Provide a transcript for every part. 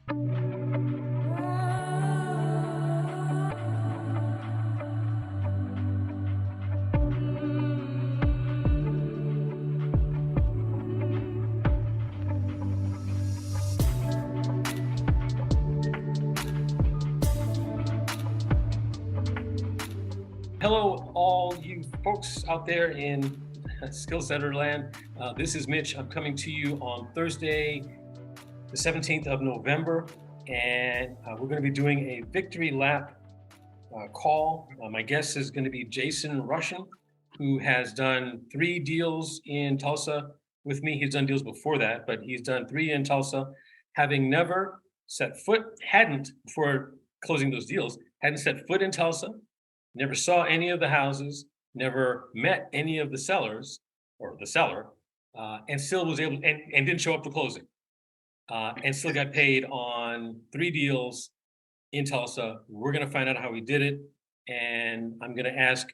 Hello, all you folks out there in Skill Setter land. This is Mitch. I'm coming to you on Thursday, the 17th of November, and we're going to be doing a victory lap call. My guest is going to be Jason Rushin, who has done 3 deals in Tulsa with me. He's done deals before that, but he's done 3 in Tulsa, having never hadn't, before closing those deals, hadn't set foot in Tulsa, never saw any of the houses, never met any of the sellers or the seller, and still was able and didn't show up to closing, and still got paid on 3 deals in Tulsa. We're going to find out how he did it, and I'm going to ask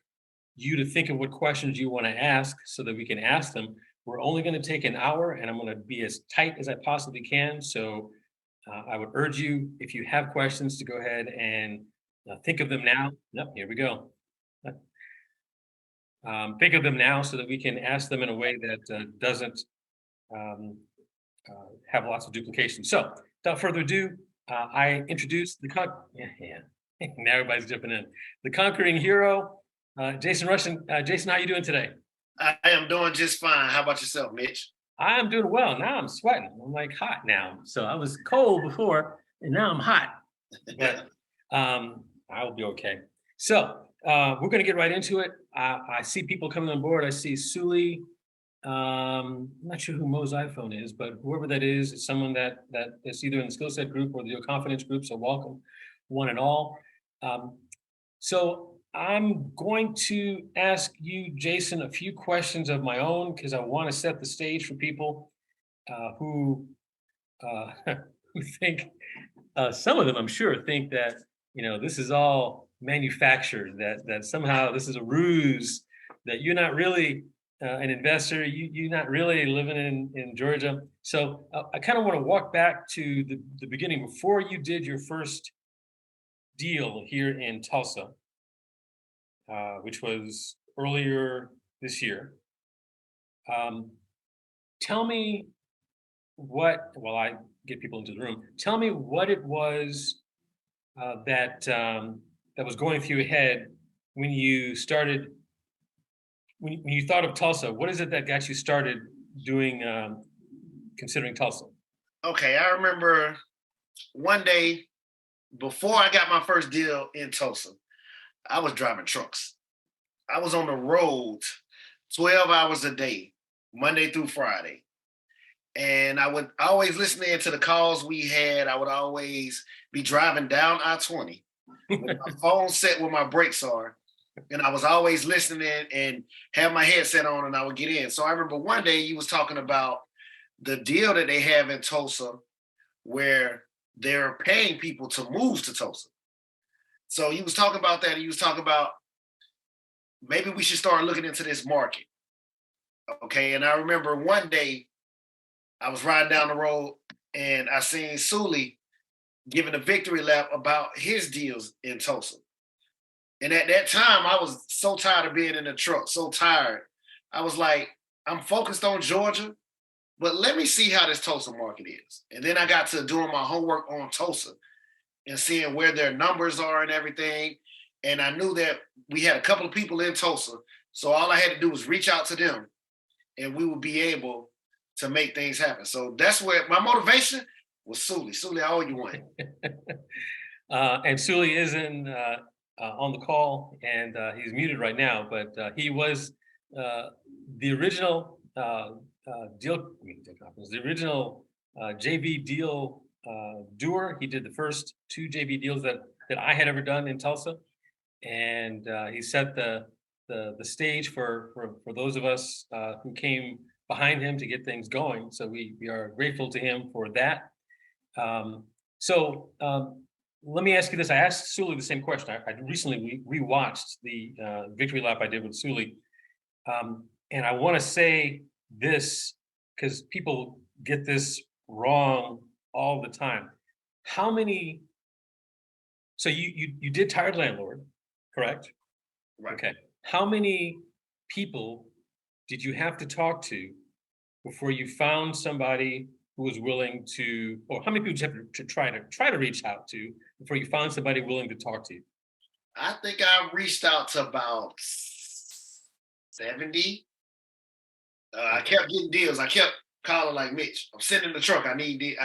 you to think of what questions you want to ask so that we can ask them. We're only going to take an hour, and I'm going to be as tight as I possibly can. So I would urge you, if you have questions, to go ahead and think of them now. Yep, here we go. Think of them now so that we can ask them in a way that doesn't have lots of duplication. So, without further ado, I introduce now everybody's jumping in. The conquering hero, Jason Rushin. Jason, how you doing today? I am doing just fine. How about yourself, Mitch? I'm doing well. Now I'm sweating. I'm like hot now. So I was cold before, and now I'm hot. But I will be okay. So we're going to get right into it. I see people coming on board. I see Suli. I'm not sure who Mo's iPhone is, but whoever that is someone that is either in the skill set group or the confidence group. So welcome, one and all. So I'm going to ask you, Jason, a few questions of my own because I want to set the stage for people who think, some of them, I'm sure, think that this is all manufactured, that somehow this is a ruse, that you're not really an investor, you're not really living in Georgia. So I kind of want to walk back to the beginning, before you did your first deal here in Tulsa, which was earlier this year. Tell me while I get people into the room, tell me what it was that was going through your head when you started, when you thought of Tulsa. What is it that got you started doing, considering Tulsa? Okay, I remember one day before I got my first deal in Tulsa, I was driving trucks. I was on the road 12 hours a day, Monday through Friday. And I would always listen in to the calls we had. I would always be driving down I-20 with my phone set where my brakes are. And I was always listening and have my headset on, and I would get in. So I remember one day you was talking about the deal that they have in Tulsa where they're paying people to move to Tulsa. So he was talking about that. And he was talking about maybe we should start looking into this market. Okay. And I remember one day I was riding down the road and I seen Suli giving a victory lap about his deals in Tulsa. And at that time, I was so tired of being in the truck, so tired. I was like, I'm focused on Georgia, but let me see how this Tulsa market is. And then I got to doing my homework on Tulsa and seeing where their numbers are and everything. And I knew that we had a couple of people in Tulsa. So all I had to do was reach out to them and we would be able to make things happen. So that's where my motivation was Suli. Suli, I owe you one. And Suli is on the call, and he's muted right now, but he was the original JV deal doer. He did the first 2 JV deals that I had ever done in Tulsa, and he set the stage for those of us who came behind him to get things going. So we are grateful to him for that. Let me ask you this. I asked Suli the same question. I recently rewatched the victory lap I did with Suli. And I want to say this because people get this wrong all the time. how many, so you did tired landlord, correct? Right. Okay. How many people did you have to talk to before you found somebody who was willing to, or how many people did you have to try to reach out to before you found somebody willing to talk to you? I think I reached out to about 70. I Okay. kept getting deals. I kept calling like Mitch. I'm sitting in the truck. I need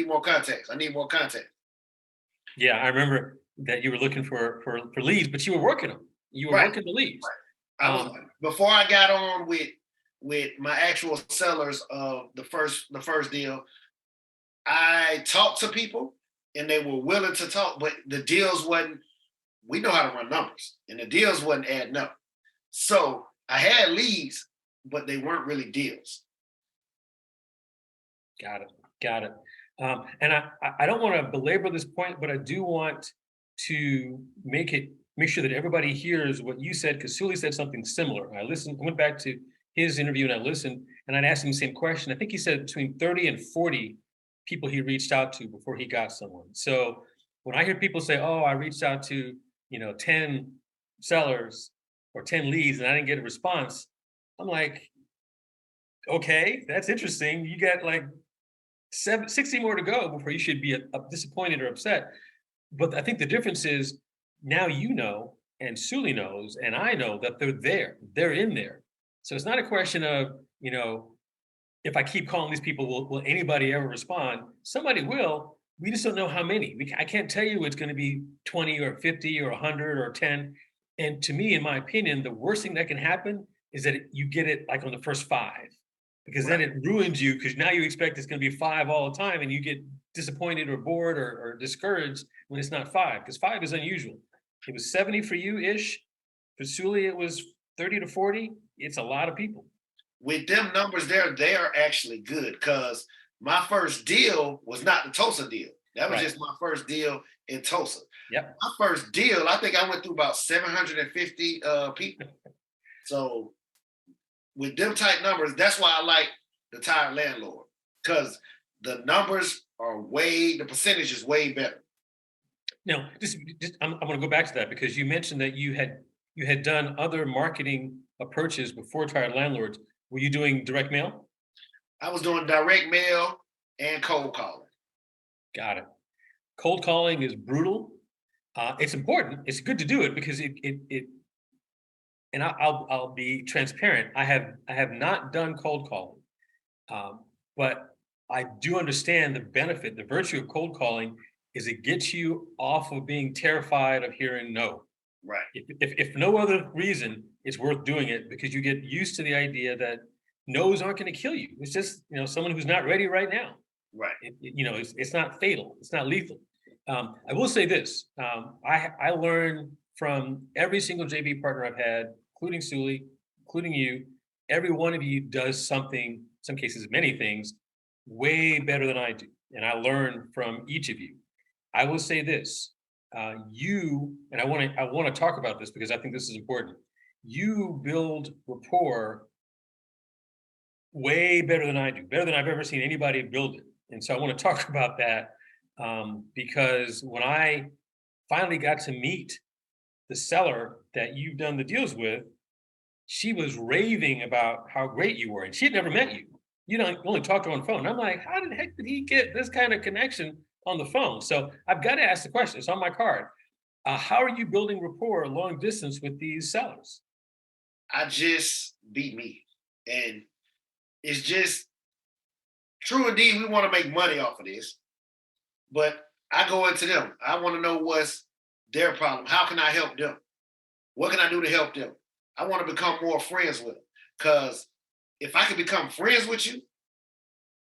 more contacts. I need more contacts. Yeah, I remember that you were looking for leads, but you were working them. You were Right. working the leads. I was Um, before I got on with my actual sellers of the first deal. I talked to people and they were willing to talk, but the deals wasn't. We know how to run numbers, and the deals wasn't adding up. So I had leads, but they weren't really deals. Got it. Got it. And I don't want to belabor this point, but I do want to make sure that everybody hears what you said because Sully said something similar. I listened, I went back to his interview and I listened and I'd asked him the same question. I think he said between 30 and 40 people he reached out to before he got someone. So when I hear people say, "Oh, I reached out to, 10 sellers or 10 leads and I didn't get a response," I'm like, okay, that's interesting. You got like 60 more to go before you should be disappointed or upset. But I think the difference is now you know, and Sully knows, and I know that they're there. They're in there. So it's not a question of, if I keep calling these people, will anybody ever respond? Somebody will. We just don't know how many. I can't tell you it's going to be 20 or 50 or 100 or 10. And to me, in my opinion, the worst thing that can happen is that you get it like on the first five, because then Right. it ruins you because now you expect it's going to be five all the time and you get disappointed or bored or discouraged when it's not five, because five is unusual. It was 70 for you ish. For Sully, it was 30 to 40. It's a lot of people. With them numbers there, they are actually good because my first deal was not the Tulsa deal. That was Right. just my first deal in Tulsa. Yep. My first deal, I think I went through about 750 people. So with them type numbers, that's why I like the tired landlord because the numbers are the percentage is way better. Now, I'm going to go back to that because you mentioned that you had done other marketing approaches before Tired Landlords. Were you doing direct mail? I was doing direct mail and cold calling. Got it. Cold calling is brutal. It's important. It's good to do it because it and I'll be transparent. I have not done cold calling, but I do understand the benefit. The virtue of cold calling is it gets you off of being terrified of hearing no. Right, If no other reason, it's worth doing it because you get used to the idea that no's aren't going to kill you. It's just someone who's not ready right now. right. It's not fatal. It's not lethal. I will say this: I learned from every single JV partner I've had, including Sully, including you. Every one of you does something. Some cases, many things, way better than I do, and I learn from each of you. I will say this: you and I want to talk about this because I think this is important. You build rapport way better than I do, better than I've ever seen anybody build it. And so I want to talk about that because when I finally got to meet the seller that you've done the deals with, she was raving about how great you were, and she had never met you. Only talked to her on the phone. And I'm like, how the heck did he get this kind of connection on the phone? So I've got to ask the question. It's on my card. How are you building rapport long distance with these sellers? I just be me. And it's just true indeed, we want to make money off of this, but I go into them. I want to know what's their problem. How can I help them? What can I do to help them? I want to become more friends with them. Because if I can become friends with you,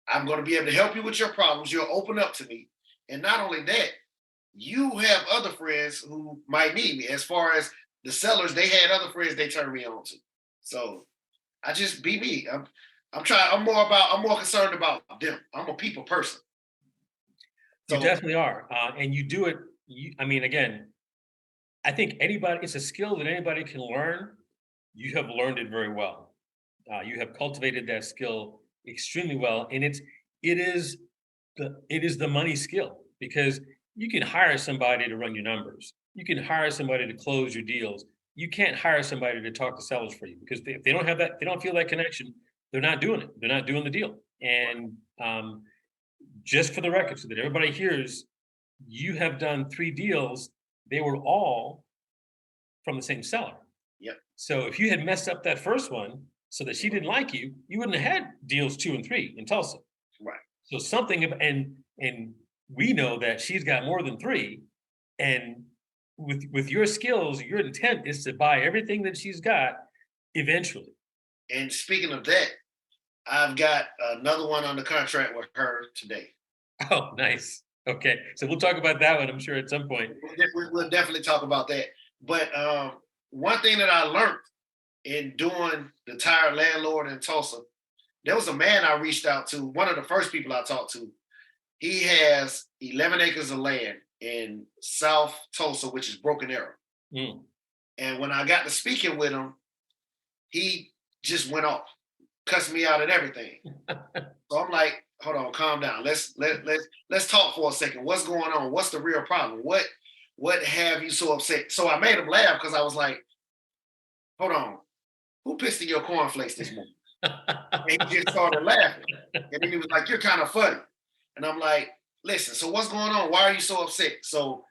I'm going to be able to help you with your problems. You'll open up to me. And not only that, you have other friends who might need me. As far as the sellers, they had other friends they turned me on to. So I just be me. I'm trying. I'm more concerned about them. I'm a people person. You So definitely are, and you do it. I mean, again, I think anybody. It's a skill that anybody can learn. You have learned it very well. You have cultivated that skill extremely well, and it is the money skill. because you can hire somebody to run your numbers. You can hire somebody to close your deals. You can't hire somebody to talk to sellers for you because if they don't have that, they don't feel that connection. They're not doing it. They're not doing the deal. And just for the record, so that everybody hears, you have done 3 deals. They were all from the same seller. Yep. So if you had messed up that first one so that she didn't like you, you wouldn't have had deals 2 and 3 in Tulsa. Right. So something and we know that she's got more than 3, and with your skills, your intent is to buy everything that she's got eventually. And speaking of that, I've got another one under contract with her today. Oh, nice. Okay, so we'll talk about that one, I'm sure, at some point. We'll definitely talk about that. But one thing that I learned in doing the tire landlord in Tulsa, there was a man I reached out to, one of the first people I talked to. He has 11 acres of land in South Tulsa, which is Broken Arrow. Mm. And when I got to speaking with him, he just went off, cussed me out and everything. So I'm like, hold on, calm down. Let's talk for a second. What's going on? What's the real problem? What have you so upset? So I made him laugh because I was like, hold on, who pissed in your cornflakes this morning? And he just started laughing. And then he was like, you're kind of funny. And I'm like, listen, so what's going on? Why are you so upset? So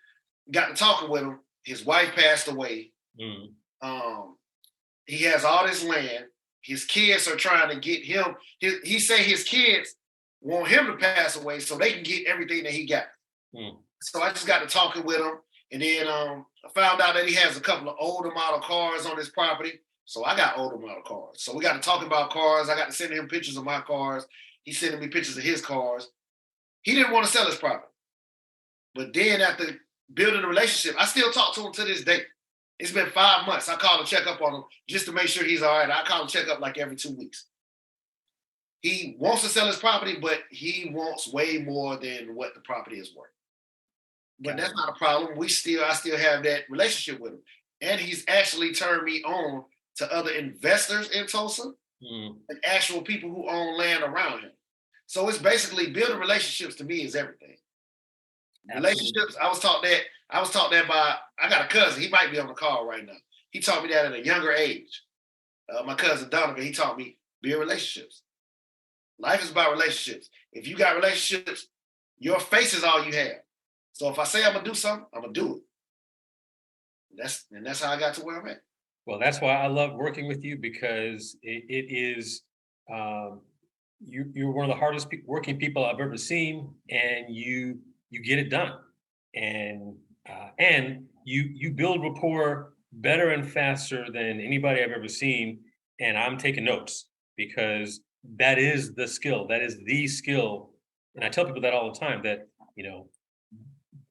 got to talking with him. His wife passed away. Mm. He has all this land. His kids are trying to get him. He say his kids want him to pass away so they can get everything that he got. Mm. So I just got to talking with him. And then I found out that he has a couple of older model cars on his property. So I got older model cars. So we got to talk about cars. I got to send him pictures of my cars. He's sending me pictures of his cars. He didn't want to sell his property. But then after building a relationship, I still talk to him to this day. It's been 5 months. I call to check up on him just to make sure he's all right. I call to check up like every 2 weeks. He wants to sell his property, but he wants way more than what the property is worth. But that's not a problem. I still have that relationship with him. And he's actually turned me on to other investors in Tulsa and actual people who own land around him. So it's basically building relationships to me is everything. Absolutely. Relationships, I was taught that by, I got a cousin, he might be on the call right now. He taught me that at a younger age. My cousin Donovan, he taught me build relationships. Life is about relationships. If you got relationships, your face is all you have. So if I say I'm gonna do something, I'm gonna do it. That's how I got to where I'm at. Well, that's why I love working with you, because it is you're one of the hardest working people I've ever seen, and you get it done, and you build rapport better and faster than anybody I've ever seen. And I'm taking notes because that is the skill. That is the skill, and I tell people that all the time. That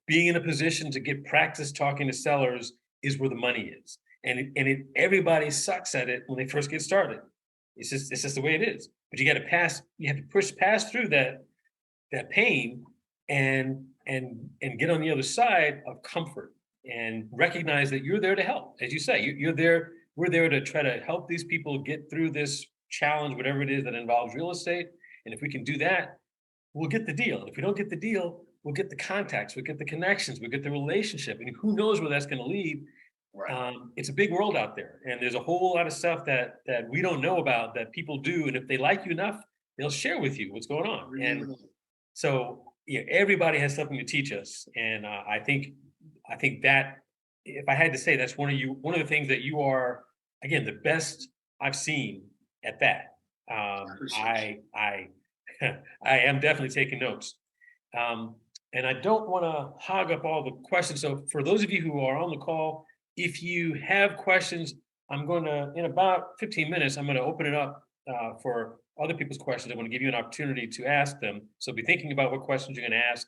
being in a position to get practice talking to sellers is where the money is. And everybody sucks at it when they first get started. It's just the way it is. But you have to push past through that pain and get on the other side of comfort and recognize that you're there to help. As you say, you're there, we're there to try to help these people get through this challenge, whatever it is that involves real estate. And if we can do that, we'll get the deal. And if we don't get the deal, we'll get the contacts, we'll get the connections, we'll get the relationship. And who knows where that's going to lead. Right. It's a big world out there, and there's a whole lot of stuff that we don't know about that people do. And if they like you enough, they'll share with you what's going on. And so everybody has something to teach us. And I think that if I had to say, that's one of the things that you are, again, the best I've seen at that. I am definitely taking notes. And I don't want to hog up all the questions. So for those of you who are on the call, if you have questions, I'm going to, in about 15 minutes, I'm going to open it up for other people's questions. I want to give you an opportunity to ask them. So be thinking about what questions you're going to ask.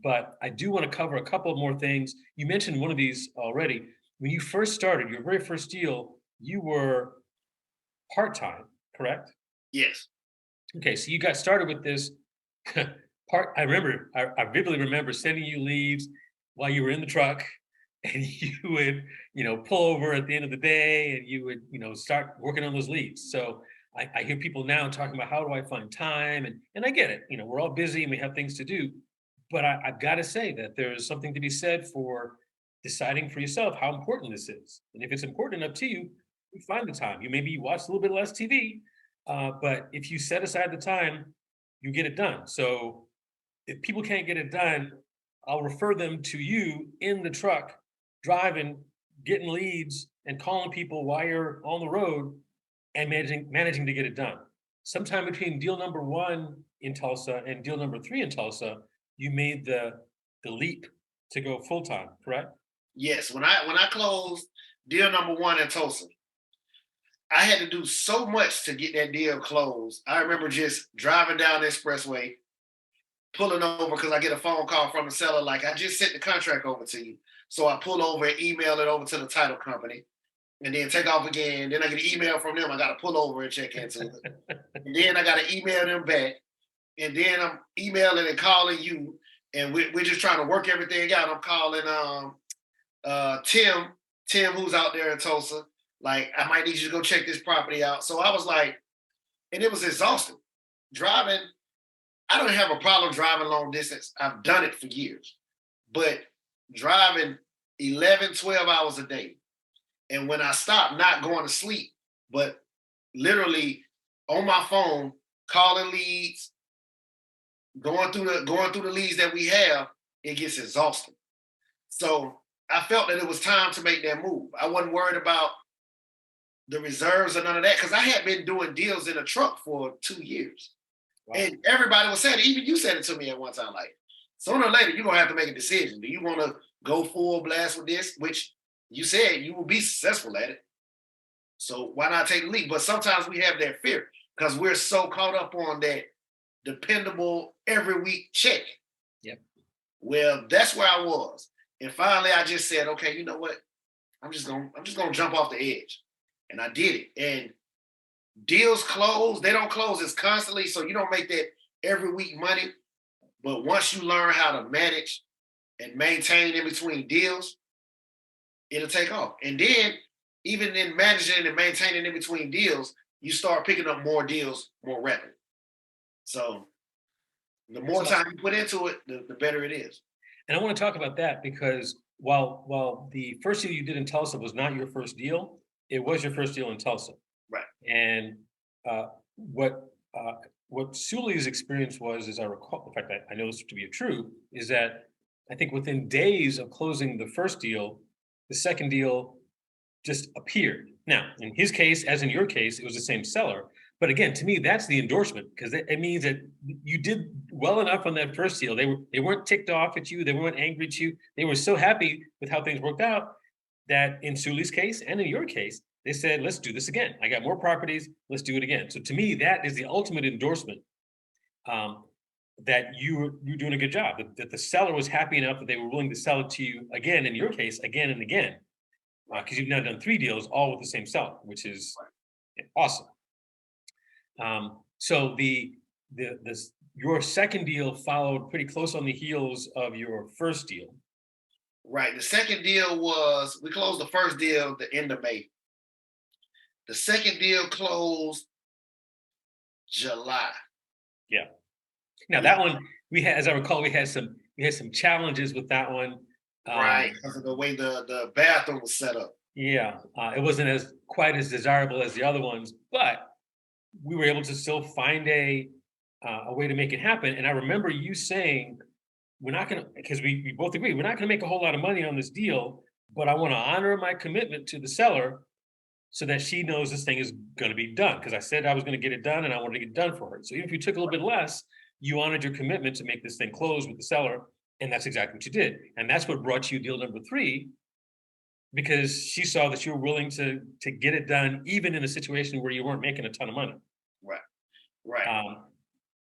But I do want to cover a couple of more things. You mentioned one of these already. When you first started, your very first deal, you were part-time, correct? Yes. Okay, so you got started with this I vividly remember sending you leads while you were in the truck, and you would, pull over at the end of the day, and you would, start working on those leads. So I hear people now talking about, how do I find time? And I get it. We're all busy and we have things to do, But I've got to say that there's something to be said for deciding for yourself how important this is. And if it's important enough to you, you find the time. You maybe watch a little bit less TV, but if you set aside the time, you get it done. So if people can't get it done, I'll refer them to you in the truck, driving, getting leads, and calling people while you're on the road and managing to get it done. Sometime between deal number one in Tulsa and deal number three in Tulsa, you made the leap to go full time, correct? Yes, when I closed deal number one in Tulsa, I had to do so much to get that deal closed. I remember just driving down the expressway, pulling over because I get a phone call from the seller, like, I just sent the contract over to you. So I pull over and email it over to the title company and then take off again. Then I get an email from them. I got to pull over and check into it. And then I got to email them back. And then I'm emailing and calling you. And we're just trying to work everything out. I'm calling Tim, who's out there in Tulsa. Like, I might need you to go check this property out. So I was like, and it was exhausting. Driving, I don't have a problem driving long distance. I've done it for years. But driving 11, 12 hours a day. And when I stop, not going to sleep, but literally on my phone, calling leads, going through the leads that we have, it gets exhausting. So I felt that it was time to make that move. I wasn't worried about the reserves or none of that because I had been doing deals in a truck for 2 years. Wow. And everybody was saying it. Even you said it to me at one time, like, sooner or later, you're going to have to make a decision. Do you want to go full blast with this? Which you said you will be successful at it. So why not take the leap? But sometimes we have that fear because we're so caught up on that dependable every week check. Yep. Well, that's where I was. And finally I just said, okay, you know what? I'm just gonna jump off the edge. And I did it. And deals close, they don't close as constantly, so you don't make that every week money. But once you learn how to manage and maintain in between deals, it'll take off. And then even in managing and maintaining in between deals, you start picking up more deals more rapidly. So the more time you put into it, the better it is. And I want to talk about that because while the first deal you did in Tulsa was not your first deal, it was your first deal in Tulsa. Right. And what Sully's experience was, as I recall, in fact, I know this to be true, is that I think within days of closing the first deal, the second deal just appeared. Now, in his case, as in your case, it was the same seller. But again, to me, that's the endorsement because it means that you did well enough on that first deal. They weren't ticked off at you. They weren't angry at you. They were so happy with how things worked out that in Sully's case and in your case, they said, let's do this again. I got more properties. Let's do it again. So to me, that is the ultimate endorsement that you're doing a good job, that the seller was happy enough that they were willing to sell it to you again, in your case, again and again, because you've now done 3 deals all with the same seller, which is awesome. So your second deal followed pretty close on the heels of your first deal. Right. The second deal was, we closed the first deal the end of May. The second deal closed July. Yeah. Now that one, we had, as I recall, we had some challenges with that one. Right, because of the way the bathroom was set up. Yeah, it wasn't quite as desirable as the other ones, but we were able to still find a way to make it happen. And I remember you saying, we're not going to, because we both agree, we're not going to make a whole lot of money on this deal, but I want to honor my commitment to the seller so that she knows this thing is going to be done. Because I said I was going to get it done and I wanted to get it done for her. So even if you took a little bit less, you honored your commitment to make this thing close with the seller. And that's exactly what you did. And that's what brought you deal number 3, because she saw that you were willing to get it done, even in a situation where you weren't making a ton of money. Right.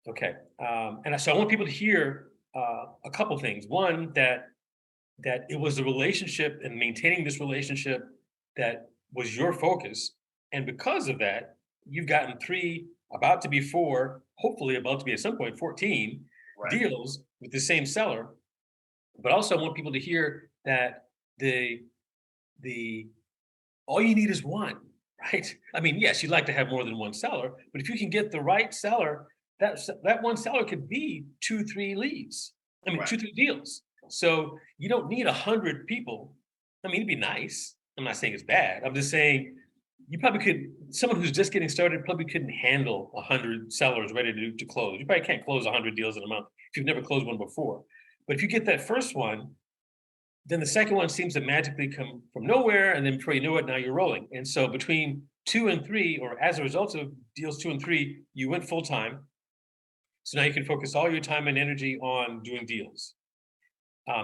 Okay. And so I want people to hear a couple things. One, that it was the relationship and maintaining this relationship that was your focus. And because of that, you've gotten 3, about to be 4, hopefully about to be at some point 14 deals with the same seller. But also I want people to hear that the all you need is one, right? I mean, yes, you'd like to have more than one seller, but if you can get the right seller, that one seller could be 2, 3 leads. I mean, Right. 2, 3 deals. So you don't need 100 people. I mean, it'd be nice. I'm not saying it's bad. I'm just saying you probably could, someone who's just getting started probably couldn't handle 100 sellers ready to close. You probably can't close 100 deals in a month if you've never closed one before. But if you get that first one, then the second one seems to magically come from nowhere. And then before you know it, now you're rolling. And so between 2 and 3, or as a result of deals 2 and 3, you went full time. So now you can focus all your time and energy on doing deals.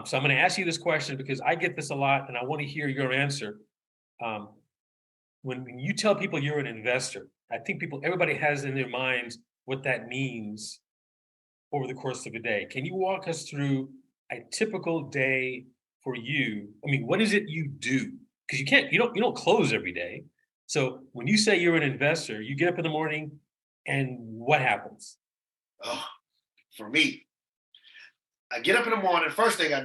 So I'm going to ask you this question because I get this a lot, and I want to hear your answer. Um, when you tell people you're an investor, I think everybody has in their minds what that means over the course of a day. Can you walk us through a typical day for you? I mean, what is it you do? Because you don't close every day. So when you say you're an investor, you get up in the morning, and what happens? Oh, for me, I get up in the morning. First thing I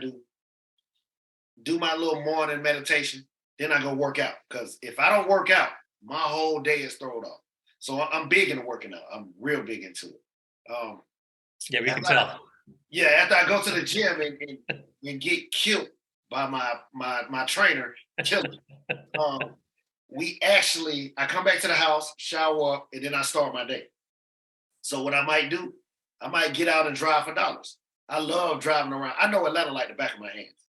do my little morning meditation. Then I go work out. Because if I don't work out, my whole day is thrown off. So I'm big into working out. I'm real big into it. Yeah, we can after tell. after I go to the gym and get killed by my trainer, kill me. I come back to the house, shower up, and then I start my day. So what I might do, I might get out and drive for dollars. I love driving around. I know Atlanta like the back of my hands.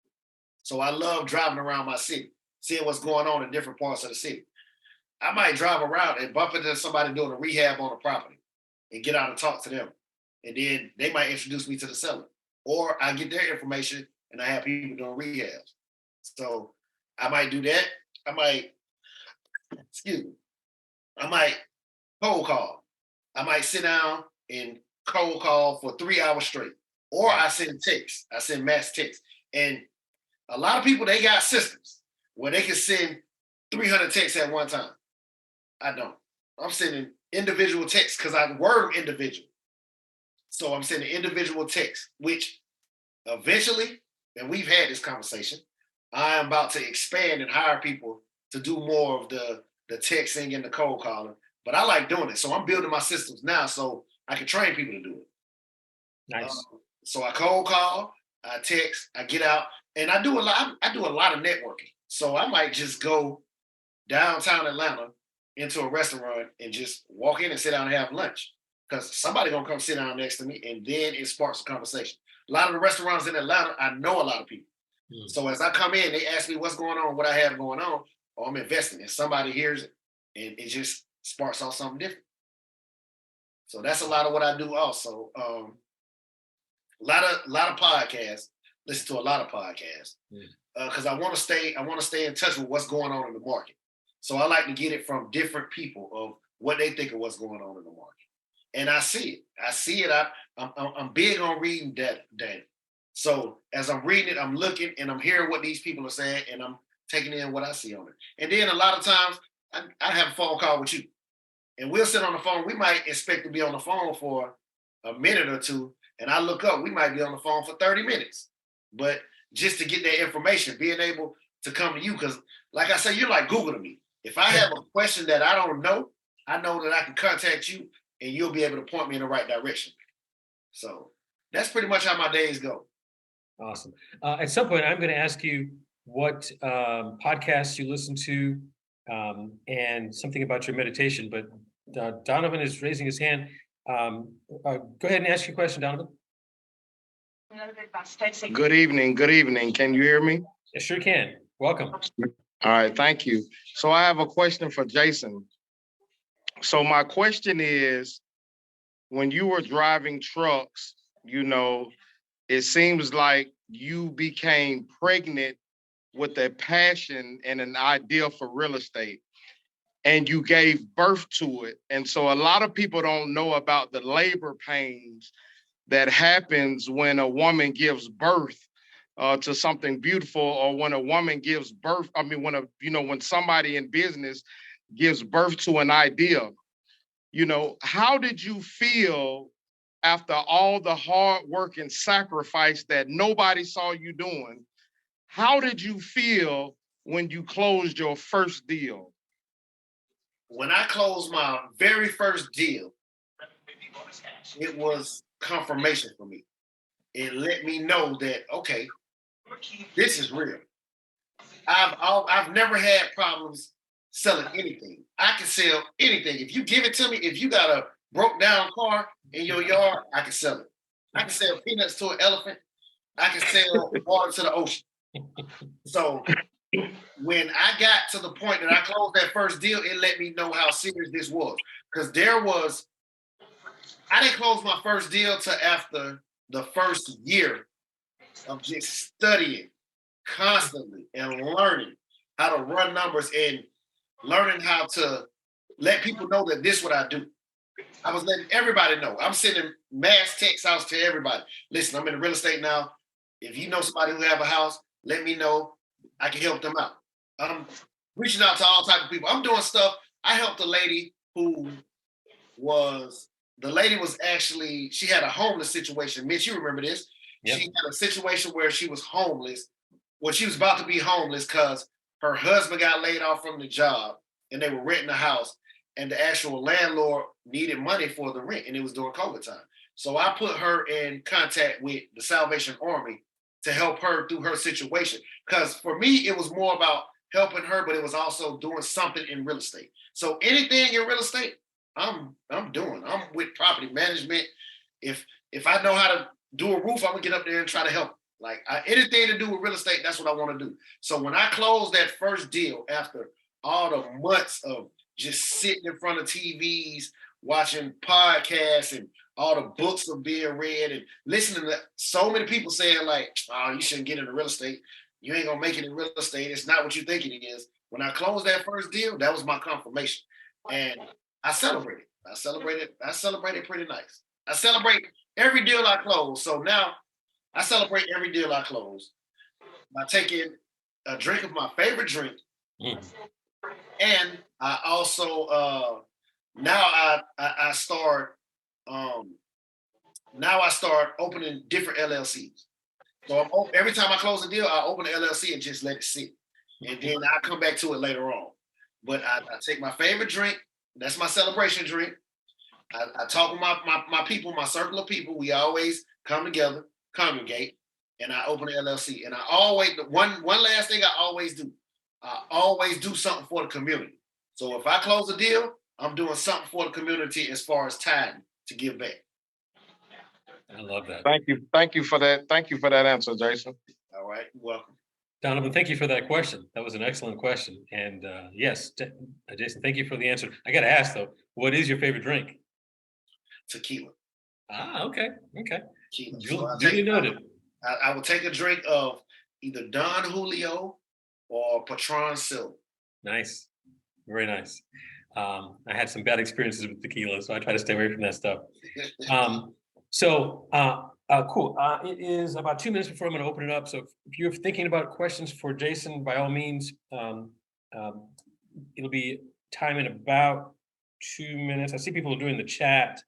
So I love driving around my city, seeing what's going on in different parts of the city. I might drive around and bump into somebody doing a rehab on a property and get out and talk to them. And then they might introduce me to the seller. Or I get their information and I have people doing rehabs. So I might do that. I might cold call. I might sit down and cold call for 3 hours straight. Or I send texts. I send mass texts. And a lot of people, they got systems where they can send 300 texts at one time. I don't. I'm sending individual texts because I word them individual. So I'm sending individual texts, which eventually, and we've had this conversation, I am about to expand and hire people to do more of the texting and the cold calling. But I like doing it. So I'm building my systems now so I can train people to do it. Nice. So I cold call, I text, I get out, and I do a lot of networking. So I might just go downtown Atlanta into a restaurant and just walk in and sit down and have lunch. Because somebody gonna come sit down next to me and then it sparks a conversation. A lot of the restaurants in Atlanta, I know a lot of people. So as I come in, they ask me what's going on, what I have going on, or I'm investing. And somebody hears it and it just sparks off something different. So that's a lot of what I do also. A lot of podcasts, listen to a lot of podcasts. Because I want to stay in touch with what's going on in the market. So I like to get it from different people of what they think of what's going on in the market. And I see it. I'm big on reading data. So as I'm reading it, I'm looking and I'm hearing what these people are saying and I'm taking in what I see on it. And then a lot of times I have a phone call with you and we'll sit on the phone. We might expect to be on the phone for a minute or two. And I look up, we might be on the phone for 30 minutes. But just to get that information, being able to come to you, because like I say, you're like Google to me. If I have a question that I don't know, I know that I can contact you and you'll be able to point me in the right direction. So that's pretty much how my days go. Awesome. At some point, I'm going to ask you what podcasts you listen to and something about your meditation. But Donovan is raising his hand. Go ahead and ask your question, Donovan. Good evening. Good evening. Can you hear me? Yes, sure can. Welcome. All right. Thank you. So I have a question for Jason. So my question is, when you were driving trucks, it seems like you became pregnant with a passion and an idea for real estate, and you gave birth to it. And so a lot of people don't know about the labor pains that happens when a woman gives birth to something beautiful, or when a woman gives birth. I mean, when somebody in business gives birth to an idea. How did you feel after all the hard work and sacrifice that nobody saw you doing? How did you feel when you closed your first deal? When I closed my very first deal, it was confirmation for me. it let me know that, okay, this is real. I've never had problems selling anything. I can sell anything. If you give it to me, if you got a broke down car in your yard, I can sell it. I can sell peanuts to an elephant. I can sell water to the ocean. So when I got to the point that I closed that first deal, it let me know how serious this was. Because I didn't close my first deal till after the first year of just studying constantly and learning how to run numbers and learning how to let people know that this is what I do. I was letting everybody know. I'm sending mass texts out to everybody. Listen, I'm in real estate now. If you know somebody who have a house, let me know. I can help them out. I'm reaching out to all types of people. I'm doing stuff. I helped a lady who was actually, she had a homeless situation. Mitch, you remember this? Yep. She had a situation where she was homeless. Well, she was about to be homeless because her husband got laid off from the job and they were renting a house, and the actual landlord needed money for the rent, and it was during COVID time. So I put her in contact with the Salvation Army to help her through her situation. Because for me, it was more about helping her, but it was also doing something in real estate. So anything in real estate, I'm doing. I'm with property management. If I know how to do a roof, I'm gonna get up there and try to help. Like anything to do with real estate, that's what I want to do. So when I closed that first deal after all the months of just sitting in front of TVs, watching podcasts, and all the books are being read, and listening to so many people saying like, "Oh, you shouldn't get into real estate. You ain't gonna make it in real estate. It's not what you think it is." When I closed that first deal, that was my confirmation, and I celebrated. I celebrated pretty nice. I celebrate every deal I close. So now I celebrate every deal I close by taking a drink of my favorite drink. Mm. And I also now I start now I start opening different LLCs. So every time I close a deal, I open the LLC and just let it sit, and then I come back to it later on. But I take my favorite drink. That's my celebration drink. I talk with my people, my circle of people. We always come together, congregate, and I open the LLC. And I always, one last thing I always do something for the community. So if I close a deal, I'm doing something for the community as far as time to give back. I love that. Thank you for that. Thank you for that answer, Jason. All right, you're welcome. Donovan, thank you for that question. That was an excellent question. And yes, Jason, thank you for the answer. I got to ask though, what is your favorite drink? Tequila. Ah, okay. Tequila. Duly noted. I will take a drink of either Don Julio or Patron Silver. Nice. Very nice. I had some bad experiences with tequila, so I try to stay away from that stuff. Cool. It is about 2 minutes before I'm going to open it up. So if you're thinking about questions for Jason, by all means, it'll be time in about 2 minutes. I see people are doing the chat.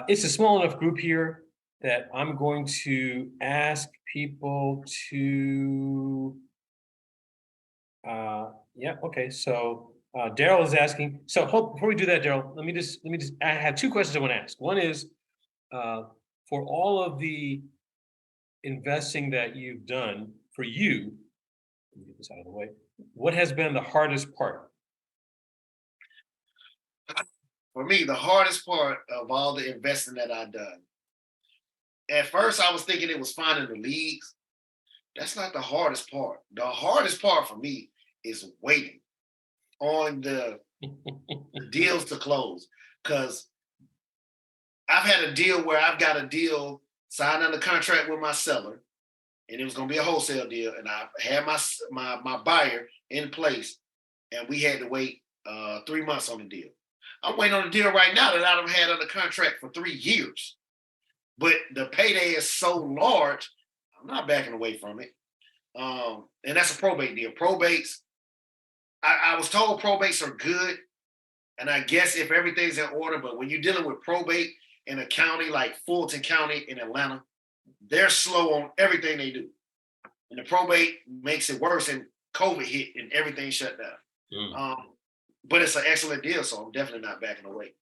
It's a small enough group here that I'm going to ask people to. Okay. So Daryl is asking. So before we do that, Daryl, let me just. I have two questions I want to ask. One is, for all of the investing that you've done for you, let me get this out of the way. What has been the hardest part? For me, the hardest part of all the investing that I've done. At first, I was thinking it was finding the leads. That's not the hardest part. The hardest part for me is waiting on the deals to close. Because I've had a deal where I've got a deal signed under contract with my seller, and it was going to be a wholesale deal. And I had my buyer in place, and we had to wait 3 months on the deal. I'm waiting on a deal right now that I've had under contract for 3 years. But the payday is so large, I'm not backing away from it. And that's a probate deal. Probates, I was told probates are good. And I guess if everything's in order, but when you're dealing with probate in a county like Fulton County in Atlanta, they're slow on everything they do. And the probate makes it worse, and COVID hit and everything shut down. But it's an excellent deal, so I'm definitely not backing away.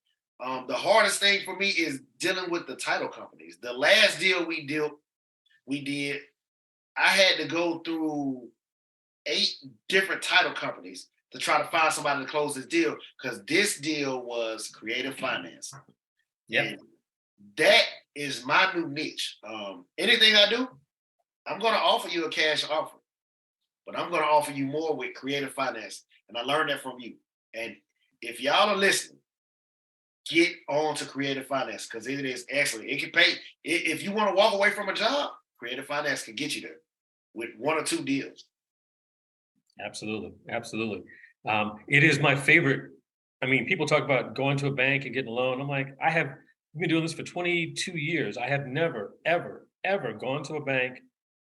The hardest thing for me is dealing with the title companies. The last deal we did, I had to go through 8 different title companies to try to find somebody to close this deal because this deal was creative finance. Yeah. And that is my new niche. Anything I do, I'm going to offer you a cash offer, but I'm going to offer you more with creative finance. And I learned that from you. And if y'all are listening, get on to creative finance because it is excellent. It can pay. If you want to walk away from a job, creative finance can get you there with 1 or 2 deals. Absolutely. Absolutely. It is my favorite. I mean, people talk about going to a bank and getting a loan. I'm like, I've been doing this for 22 years. I have never, ever, ever gone to a bank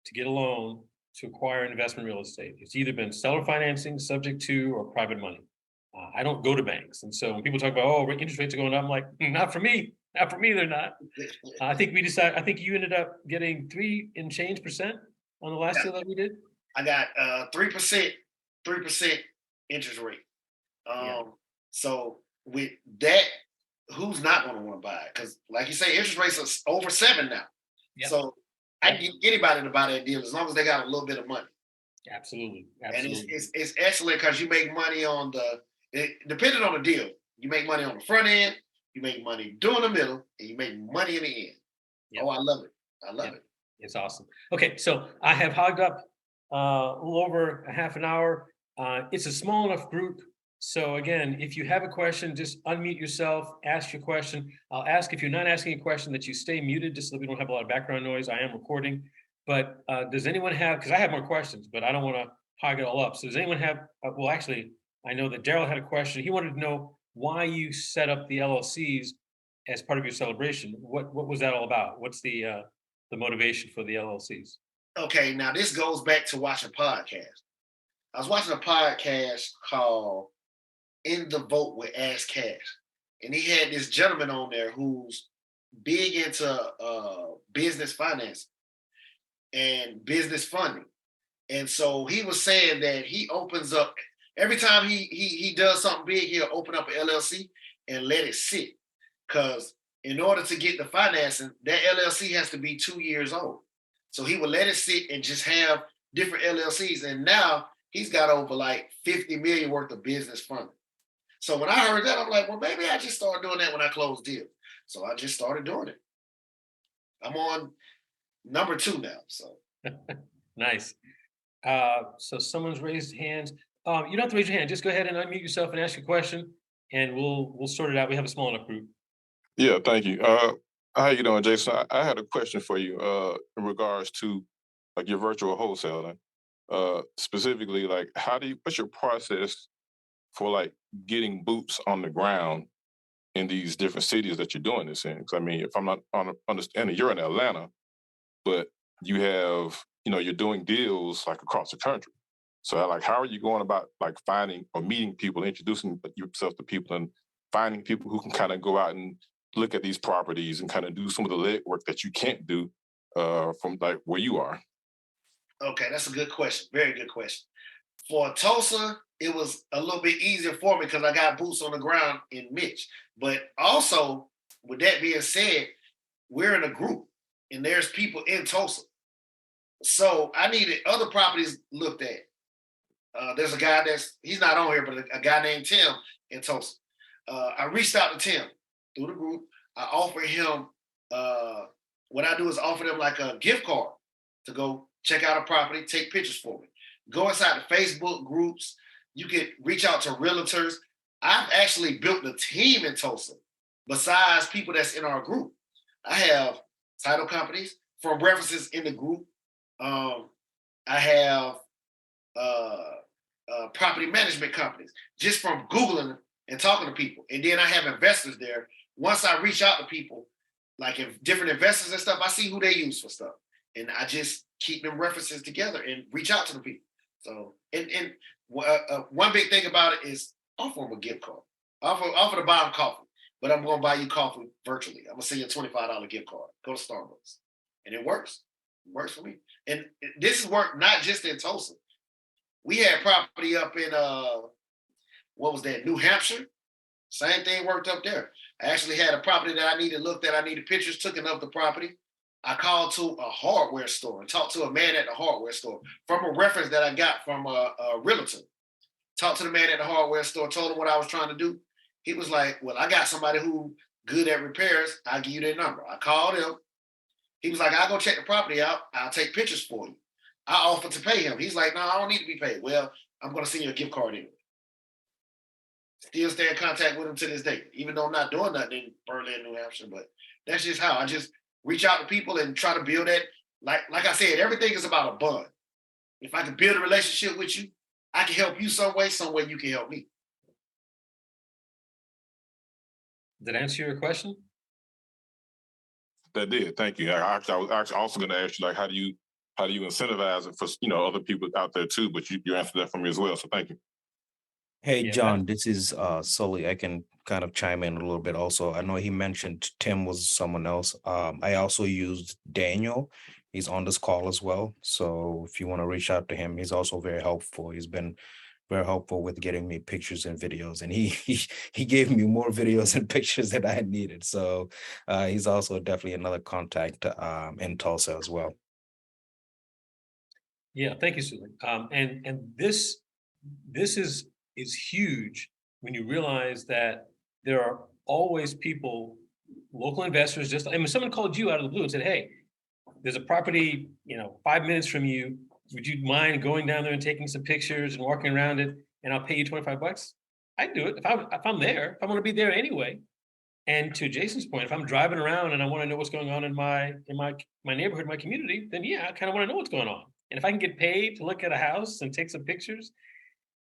to get a loan to acquire investment real estate. It's either been seller financing, subject to, or private money. I don't go to banks. And so when people talk about, oh, interest rates are going up, I'm like, not for me. Not for me, they're not. I think I think you ended up getting 3 and change percent on the last Yeah. deal that we did. I got 3% interest rate. Yeah. So with that, who's not going to want to buy it? Because like you say, interest rates are over 7 now. Yep. So I can get anybody to buy that deal as long as they got a little bit of money. Absolutely. And Absolutely. it's excellent because you make money depending on the deal, you make money on the front end, you make money during the middle, and you make money in the end. Yep. Oh, I love it. I love Yep. it. It's awesome. Okay, so I have hogged up a little over a half an hour. It's a small enough group. So again, if you have a question, just unmute yourself, ask your question. I'll ask if you're not asking a question that you stay muted just so we don't have a lot of background noise. I am recording. But does anyone have, because I have more questions, but I don't want to hog it all up. So does anyone have, well, actually, I know that Daryl had a question. He wanted to know why you set up the LLCs as part of your celebration. What was that all about? What's the motivation for the LLCs? Okay, now this goes back to watching podcasts. I was watching a podcast called In the Vote with Ask Cash. And he had this gentleman on there who's big into business finance and business funding. And so he was saying that he opens up every time he does something big, he'll open up an LLC and let it sit. Because in order to get the financing, that LLC has to be 2 years old. So he would let it sit and just have different LLCs. And now he's got over like 50 million worth of business funding. So when I heard that, I'm like, well, maybe I just started doing that when I closed deals. So I just started doing it. I'm on number 2 now. So Nice. So someone's raised hands. You don't have to raise your hand. Just go ahead and unmute yourself and ask your question, and we'll sort it out. We have a small enough group. Yeah, thank you. How you doing, Jason? I had a question for you in regards to like your virtual wholesaling. Specifically, like what's your process for like getting boots on the ground in these different cities that you're doing this in? Because I mean, if I'm not understanding, you're in Atlanta, but you have, you're doing deals like across the country. So like, how are you going about like finding or meeting people, introducing yourself to people and finding people who can kind of go out and look at these properties and kind of do some of the legwork that you can't do from like where you are? okay, that's a good question. Very good question. For Tulsa, it was a little bit easier for me because I got boots on the ground in Mitch. But also, with that being said, we're in a group and there's people in Tulsa. So I needed other properties looked at. There's a guy he's not on here, but a guy named Tim in Tulsa. I reached out to Tim through the group. I offered him, what I do is offer them like a gift card to go check out a property, take pictures for me. Go inside the Facebook groups. You can reach out to realtors. I've actually built a team in Tulsa besides people that's in our group. I have title companies from references in the group. I have property management companies just from Googling and talking to people. And then I have investors there. Once I reach out to people, like if different investors and stuff, I see who they use for stuff. And I just keep them references together and reach out to the people. So, and one big thing about it is offer them a gift card. Offer to buy them coffee, but I'm going to buy you coffee virtually. I'm going to send you a $25 gift card. Go to Starbucks. And it works. It works for me. And this has worked not just in Tulsa. We had property up in, what was that, New Hampshire. Same thing worked up there. I actually had a property that I needed looked at. I needed pictures taken of the property. I called to a hardware store and talked to a man at the hardware store from a reference that I got from a realtor. Talked to the man at the hardware store, told him what I was trying to do. He was like, well, I got somebody who good at repairs. I'll give you their number. I called him. He was like, I'll go check the property out. I'll take pictures for you. I offered to pay him. He's like, no, I don't need to be paid. Well, I'm going to send you a gift card anyway. Still stay in contact with him to this day, even though I'm not doing nothing in Berlin, New Hampshire. But that's just how I just reach out to people and try to build that. Like I said, everything is about a bond. If I can build a relationship with you, I can help you some way you can help me. Did that answer your question? That did. Thank you. I was actually also going to ask you, like, how do you incentivize it for other people out there too? But you answered that for me as well. So thank you. Hey, Yeah, John, this is Sully. I can kind of chime in a little bit also. I know he mentioned Tim was someone else. I also used Daniel. He's on this call as well. So if you want to reach out to him, he's also very helpful. He's been very helpful with getting me pictures and videos. And he gave me more videos and pictures than I needed. So he's also definitely another contact in Tulsa as well. Yeah, thank you, Susan. And this is huge when you realize that there are always people, local investors, just, I mean, someone called you out of the blue and said, hey, there's a property, 5 minutes from you. Would you mind going down there and taking some pictures and walking around it? And I'll pay you $25. I'd do it if I'm there, if I want to be there anyway. And to Jason's point, if I'm driving around and I want to know what's going on in my neighborhood, my community, then yeah, I kind of want to know what's going on. And if I can get paid to look at a house and take some pictures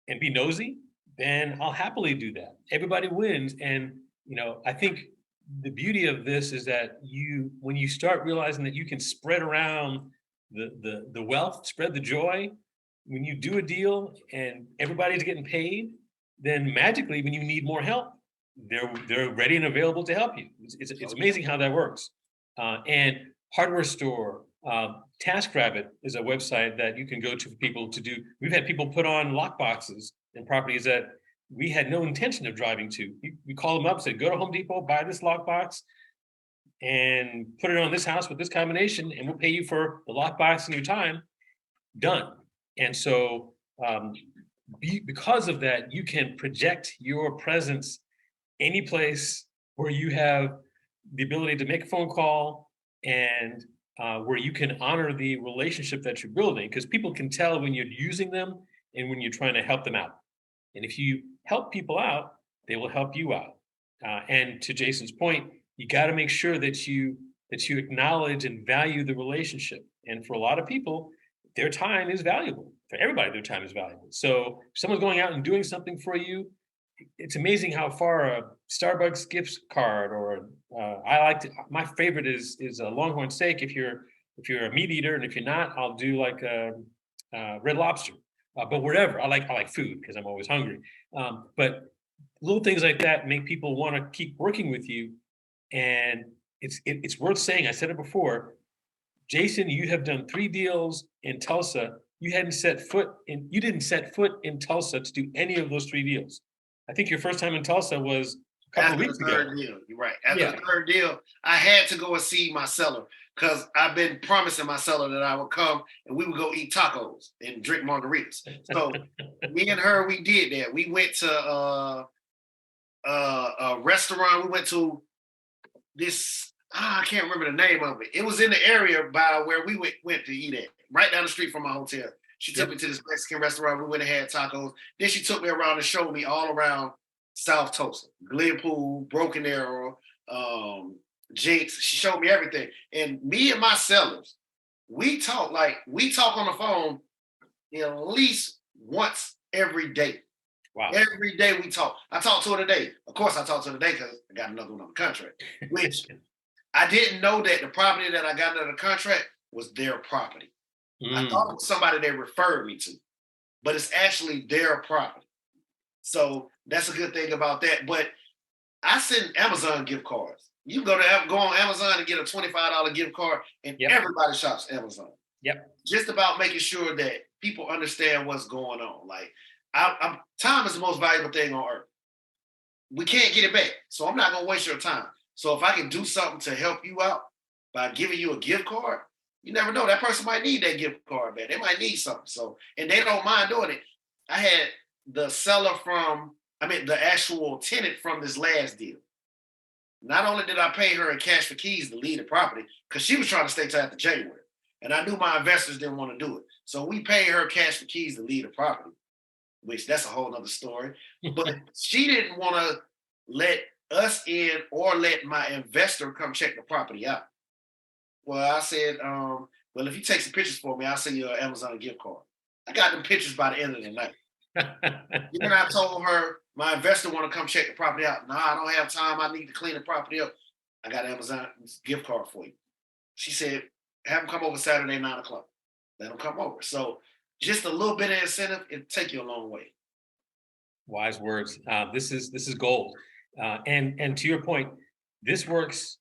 and be nosy, then I'll happily do that. Everybody wins. And I think the beauty of this is that when you start realizing that you can spread around the wealth, spread the joy, when you do a deal and everybody's getting paid, then magically when you need more help, they're ready and available to help you. It's amazing how that works. And hardware store, TaskRabbit is a website that you can go to for people to do. We've had people put on lock boxes in properties that we had no intention of driving to. We call them up, say, go to Home Depot, buy this lockbox, and put it on this house with this combination, and we'll pay you for the lockbox and your time. Done. And so because of that, you can project your presence any place where you have the ability to make a phone call and where you can honor the relationship that you're building, because people can tell when you're using them and when you're trying to help them out. And if you help people out, they will help you out. And to Jason's point, you got to make sure that you acknowledge and value the relationship. And for a lot of people, their time is valuable. For everybody, their time is valuable. So if someone's going out and doing something for you, it's amazing how far a Starbucks gift card or my favorite is a Longhorn steak. If you're a meat eater, and if you're not, I'll do like a Red Lobster. But whatever, I like food because I'm always hungry. But little things like that make people want to keep working with you. And it's worth saying, I said it before, Jason, you have done 3 deals in Tulsa. You didn't set foot in Tulsa to do any of those 3 deals. I think your first time in Tulsa was a couple of weeks ago. After the third deal, you're right. After the third deal, I had to go and see my seller because I've been promising my seller that I would come and we would go eat tacos and drink margaritas. So me and her, we did that. We went to a restaurant. We went to this, I can't remember the name of it. It was in the area by where we went to eat at, right down the street from my hotel. She took me to this Mexican restaurant. We went and had tacos. Then she took me around and showed me all around South Tulsa, Glenpool, Broken Arrow, Jinx. She showed me everything. And me and my sellers, we talk on the phone at least once every day. Wow. Every day we talk. I talked to her today. Of course, I talked to her today because I got another one on the contract, which I didn't know that the property that I got under the contract was their property. I thought it was somebody they referred me to, but it's actually their property. So that's a good thing about that. But I send Amazon gift cards. You go on Amazon and get a $25 gift card, and everybody shops Amazon. Yep. Just about making sure that people understand what's going on. Like, time is the most valuable thing on earth. we can't get it back. So I'm not gonna waste your time. So if I can do something to help you out by giving you a gift card, you never know. That person might need that gift card back. They might need something. So, and they don't mind doing it. I had the seller the actual tenant from this last deal. Not only did I pay her in cash for keys to leave the property, because she was trying to stay till after January. And I knew my investors didn't want to do it. So we paid her cash for keys to leave the property, which that's a whole nother story. But she didn't want to let us in or let my investor come check the property out. Well, I said, well, if you take some pictures for me, I'll send you an Amazon gift card. I got them pictures by the end of the night. Then I told her my investor want to come check the property out. No, I don't have time. I need to clean the property up. I got Amazon gift card for you. She said, have them come over Saturday, 9:00. Let them come over. So just a little bit of incentive, it'll take you a long way. Wise words. This is gold. And to your point, this works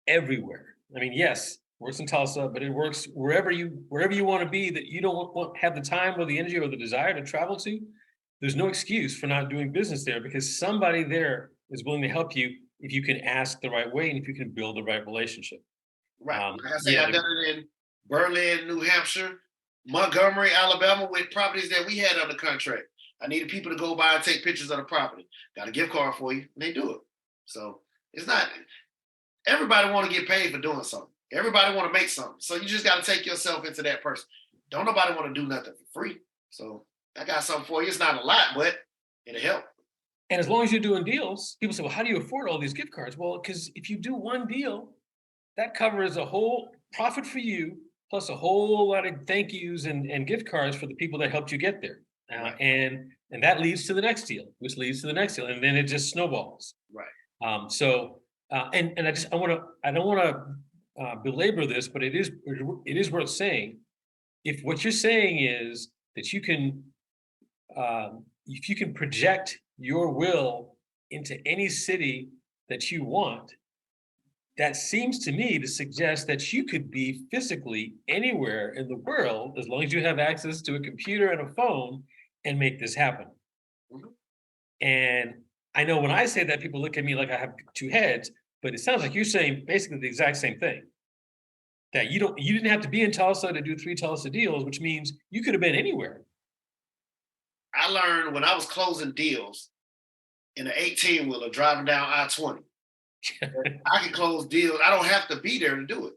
everywhere. I mean, yes, it works in Tulsa, but it works wherever you want to be that you don't have the time or the energy or the desire to travel to. There's no excuse for not doing business there because somebody there is willing to help you if you can ask the right way and if you can build the right relationship. Right. Like I said, I've done it in Berlin, New Hampshire, Montgomery, Alabama, with properties that we had under contract. I needed people to go by and take pictures of the property. Got a gift card for you, and they do it. So it's not, everybody want to get paid for doing something. Everybody want to make something. So you just got to take yourself into that person. Don't nobody want to do nothing for free. So I got something for you. It's not a lot, but it'll help. And as long as you're doing deals, people say, well, how do you afford all these gift cards? Well, because if you do one deal, that covers a whole profit for you, plus a whole lot of thank yous and gift cards for the people that helped you get there. Right. And that leads to the next deal, which leads to the next deal, and then it just snowballs. Right. And I don't want to belabor this, but it is worth saying. If what you're saying is that you can, if you can project your will into any city that you want, that seems to me to suggest that you could be physically anywhere in the world as long as you have access to a computer and a phone and make this happen. Mhm. And I know when I say that, people look at me like I have two heads, but it sounds like you're saying basically the exact same thing. That you didn't have to be in Tulsa to do 3 Tulsa deals, which means you could have been anywhere. I learned when I was closing deals in an 18-wheeler driving down I-20. I can close deals. I don't have to be there to do it.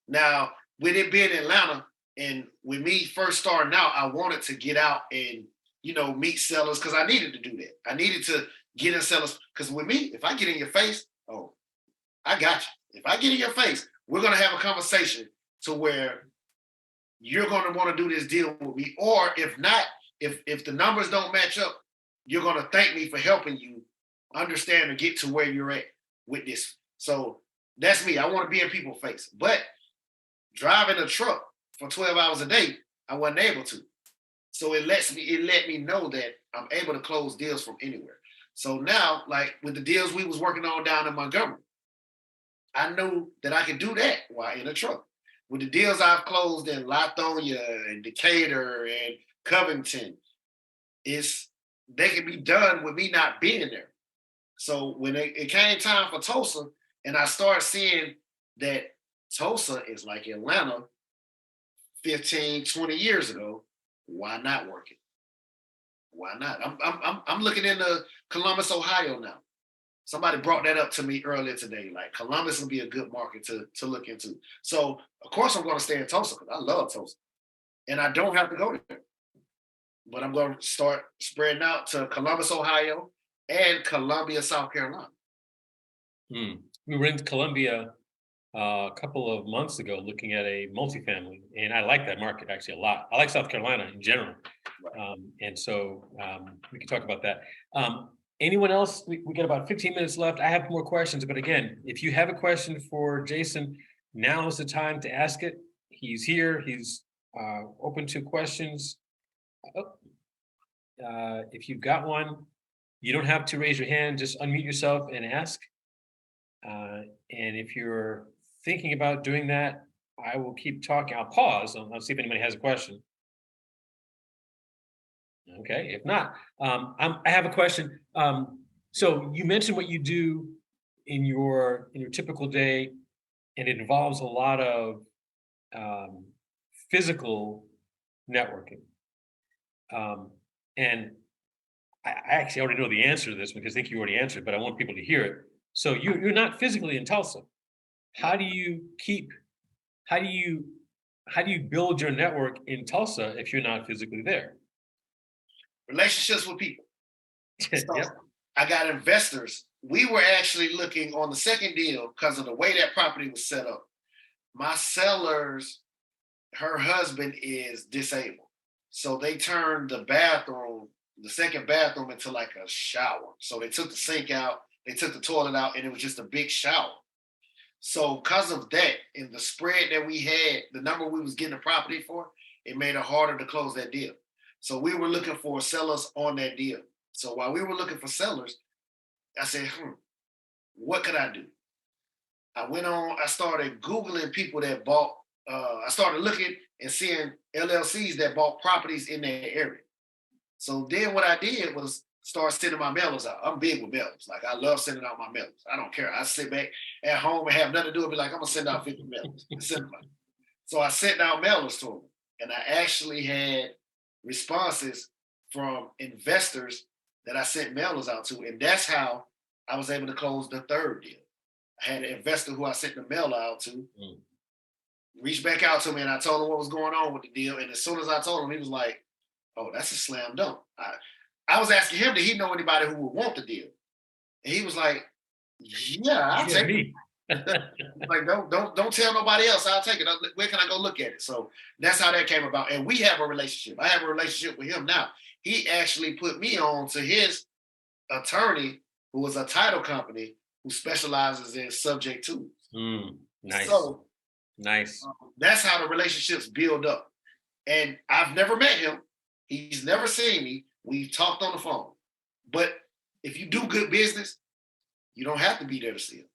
Now, with it being Atlanta and with me first starting out, I wanted to get out and, meet sellers because I needed to do that. I needed to get in sellers because with me, if I get in your face, oh, I got you. If I get in your face, we're going to have a conversation to where you're going to want to do this deal with me. Or if not, if the numbers don't match up, you're going to thank me for helping you understand and get to where you're at with this. So that's me. I want to be in people's face. But driving a truck for 12 hours a day, I wasn't able to. So it let me know that I'm able to close deals from anywhere. So now, like with the deals we was working on down in Montgomery, I knew that I could do that while in a truck. With the deals I've closed in Lithonia and Decatur and Covington, they can be done with me not being there. So when it came time for Tulsa, and I started seeing that Tulsa is like Atlanta 15, 20 years ago, why not work it? Why not? I'm looking into Columbus, Ohio now. Somebody brought that up to me earlier today. Like Columbus will be a good market to look into. So of course I'm going to stay in Tulsa because I love Tulsa, and I don't have to go there. But I'm going to start spreading out to Columbus, Ohio, and Columbia, South Carolina. We were in Columbia a couple of months ago looking at a multifamily, and I like that market actually a lot. I like South Carolina in general. And so we can talk about that. Anyone else? We got about 15 minutes left. I have more questions, but again, if you have a question for Jason, now is the time to ask it. He's here. He's open to questions. If you've got one, you don't have to raise your hand. Just unmute yourself and ask. And if you're thinking about doing that, I will keep talking. I'll pause. I'll see if anybody has a question. Okay, if not, I have a question. So you mentioned what you do in your typical day, and it involves a lot of um, physical networking. Um, and I actually already know the answer to this because I think you already answered, but I want people to hear it. So you're not physically in Tulsa. How do you keep? How do you how do you build your network in Tulsa if you're not physically there? Relationships with people. So Yep. I got investors. We were actually looking on the second deal because of the way that property was set up. My sellers, her husband is disabled. So they turned the bathroom, the second bathroom, into like a shower. So they took the sink out, they took the toilet out, and it was just a big shower. So because of that and the spread that we had, the number we was getting the property for, it made it harder to close that deal. So we were looking for sellers on that deal. So while we were looking for sellers, I said, what could I do? I started Googling people that bought, I started looking and seeing LLCs that bought properties in that area. So then what I did was start sending my mailers out. I'm big with mailers. Like I love sending out my mailers. I don't care. I sit back at home and have nothing to do and be like, I'm gonna send out 50 mailers. So I sent out mailers to them. And I actually had responses from investors that I sent mailers out to. And that's how I was able to close the third deal. I had an investor who I sent the mail out to reach back out to me, and I told him what was going on with the deal. And as soon as I told him, he was like, "Oh, that's a slam dunk." I was asking him, did he know anybody who would want the deal? And he was like, "Yeah, I'll Yeah, take it." me. Like, don't tell nobody else. I'll take it. Where can I go look at it? So that's how that came about. And we have a relationship. I have a relationship with him now. He actually put me on to his attorney, who was a title company who specializes in subject tools. Nice. So Nice. that's how the relationships build up. And I've never met him. He's never seen me. We've talked on the phone. But if you do good business, you don't have to be there to see him.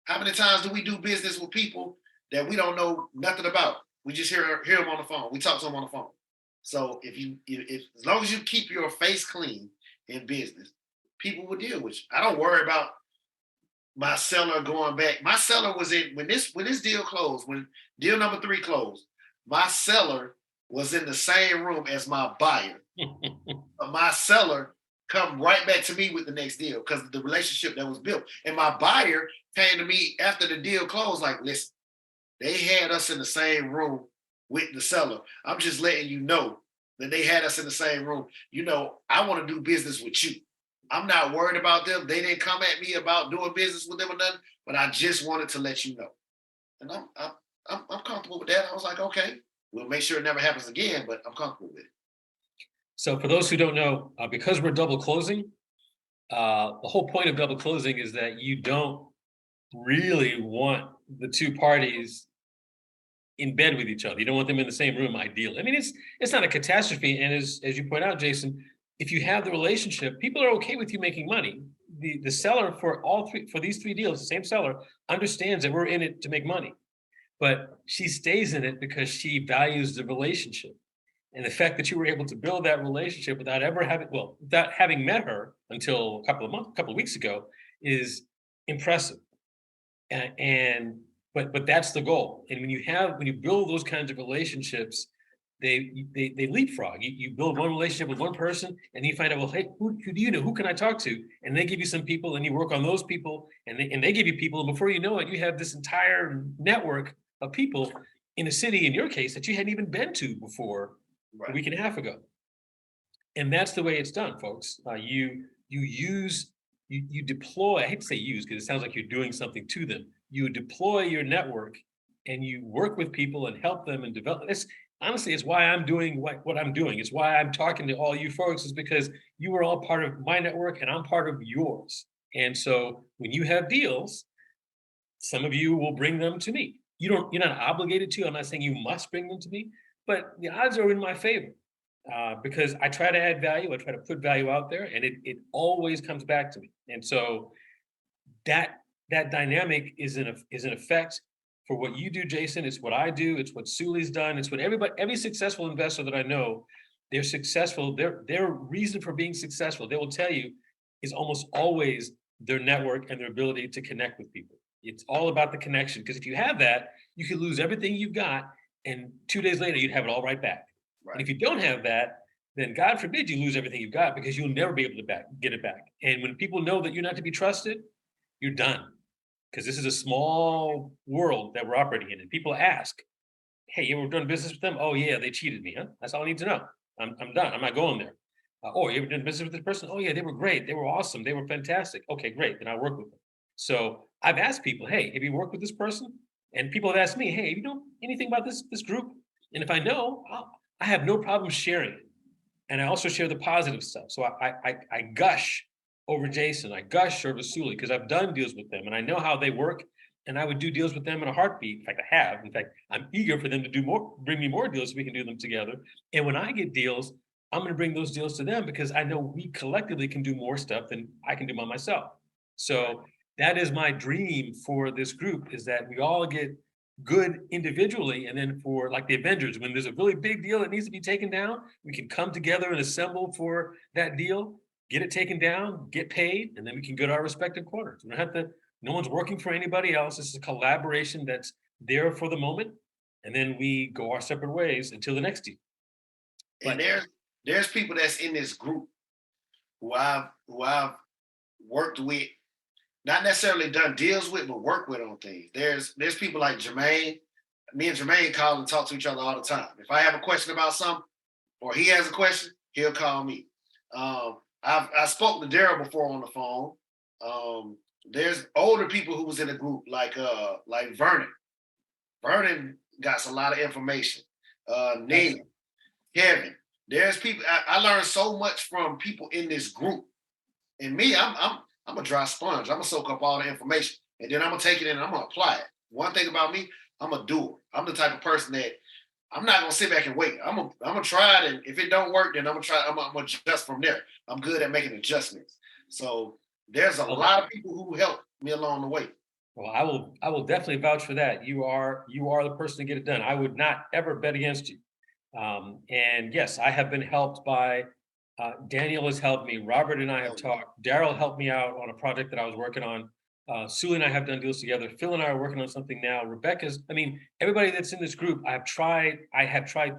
How many times do we do business with people that we don't know nothing about? We just hear them on the phone. We talk to them on the phone. So if as long as you keep your face clean in business, people will deal with you. I don't worry about my seller going back. My seller was in when this deal closed, when deal number 3 closed, my seller was in the same room as my buyer. My seller come right back to me with the next deal because of the relationship that was built. And my buyer came to me after the deal closed, like, listen, they had us in the same room with the seller. I'm just letting you know that they had us in the same room. You know, I want to do business with you. I'm not worried about them. They didn't come at me about doing business with them or nothing, but I just wanted to let you know. And I'm comfortable with that. I was like, okay, we'll make sure it never happens again, but I'm comfortable with it. So for those who don't know, because we're double closing, the whole point of double closing is that you don't really want the two parties in bed with each other. You don't want them in the same room, ideally. I mean, it's not a catastrophe. And as you point out, Jason, if you have the relationship, people are okay with you making money. The seller for these 3 deals, the same seller understands that we're in it to make money, but she stays in it because she values the relationship. And the fact that you were able to build that relationship without having met her until a couple of weeks ago is impressive. But that's the goal. And when you build those kinds of relationships, they leapfrog. You build one relationship with one person, and you find out, well, hey, who do you know? Who can I talk to? And they give you some people, and you work on those people, and they give you people, and before you know it, you have this entire network of people in a city, in your case, that you hadn't even been to before a week and a half ago. And that's the way it's done, folks. You deploy, I hate to say use because it sounds like you're doing something to them. You deploy your network and you work with people and help them and develop. This honestly is why I'm doing what I'm doing. It's why I'm talking to all you folks, is because you are all part of my network and I'm part of yours. And so when you have deals, some of you will bring them to me. You're not obligated to. I'm not saying you must bring them to me, but the odds are in my favor. Because I try to add value, I try to put value out there, and it always comes back to me. And so that dynamic is in effect for what you do, Jason. It's what I do. It's what Sully's done. It's what every successful investor that I know, they're successful. Their reason for being successful, they will tell you, is almost always their network and their ability to connect with people. It's all about the connection. Because if you have that, you could lose everything you've got, and 2 days later, you'd have it all right back. And if you don't have that, then God forbid you lose everything you've got, because you'll never be able to get it back. And when people know that you're not to be trusted, you're done. Because this is a small world that we're operating in. And people ask, hey, you ever done business with them? Oh, yeah, they cheated me, huh? That's all I need to know. I'm done. I'm not going there. Oh, you ever done business with this person? Oh, yeah, they were great. They were awesome. They were fantastic. Okay, great. Then I'll work with them. So I've asked people, hey, have you worked with this person? And people have asked me, hey, have you know anything about this group? And if I know, I have no problem sharing it. And I also share the positive stuff. So I gush over Jason. I gush over Sully, because I've done deals with them and I know how they work. And I would do deals with them in a heartbeat. In fact, I have. In fact, I'm eager for them to do more, bring me more deals so we can do them together. And when I get deals, I'm going to bring those deals to them, because I know we collectively can do more stuff than I can do by myself. So that is my dream for this group, is that we all get good individually, and then for like the Avengers, when there's a really big deal that needs to be taken down, we can come together and assemble for that deal, get it taken down, get paid, and then we can go to our respective corners. We don't have to, no one's working for anybody else. This is a collaboration that's there for the moment, and then we go our separate ways until the next deal. And there's people that's in this group who I've worked with, not necessarily done deals with, but worked with on things. There's people like Jermaine. Me and Jermaine call and talk to each other all the time. If I have a question about something, or he has a question, he'll call me. I spoke to Daryl before on the phone. There's older people who was in the group, like Vernon. Vernon got a lot of information. Nina, Kevin. There's people. I learned so much from people in this group. And me, I'm a dry sponge. I'm gonna soak up all the information, and then I'm gonna take it in and I'm gonna apply it. One thing about me, I'm a doer. I'm the type of person that I'm not gonna sit back and wait. I'm gonna try it, and if it don't work, then I'm gonna adjust from there. I'm good at making adjustments. So there's a lot of people who helped me along the way. Well, I will definitely vouch for that. You are the person to get it done. I would not ever bet against you. And yes, I have been helped by Daniel has helped me. Robert and I have talked. Daryl helped me out on a project that I was working on. Sue and I have done deals together. Phil and I are working on something now. Everybody that's in this group, I have tried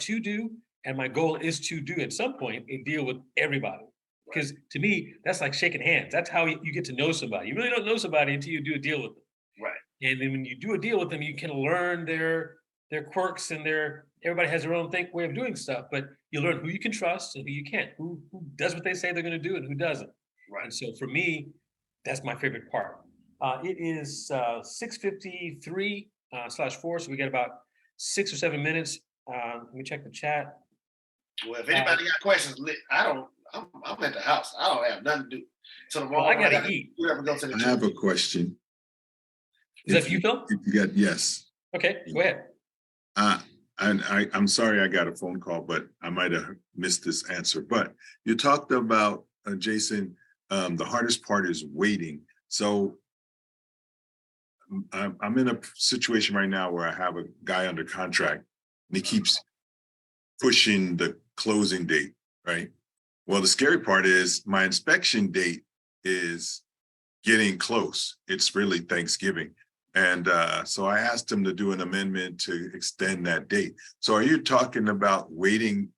to do, and my goal is to do at some point a deal with everybody. Because to me, that's like shaking hands. That's how you get to know somebody. You really don't know somebody until you do a deal with them. Right. And then when you do a deal with them, you can learn their quirks and everybody has their own way of doing stuff, but you learn who you can trust and who you can't, who does what they say they're going to do and who doesn't. Right. And so for me, that's my favorite part. It is 6:53 /4, so we got about 6 or 7 minutes. Let me check the chat. Well, if anybody got questions, I'm at the house. I don't have nothing to do. So tomorrow I gotta eat. I have a question. Is that for you, Phil? If you got, yes. Okay, go ahead. I'm sorry I got a phone call, but I might have missed this answer. But you talked about, Jason, the hardest part is waiting. So I'm in a situation right now where I have a guy under contract and he keeps pushing the closing date, right? Well, the scary part is my inspection date is getting close. It's really Thanksgiving. And so I asked him to do an amendment to extend that date. So are you talking about waiting,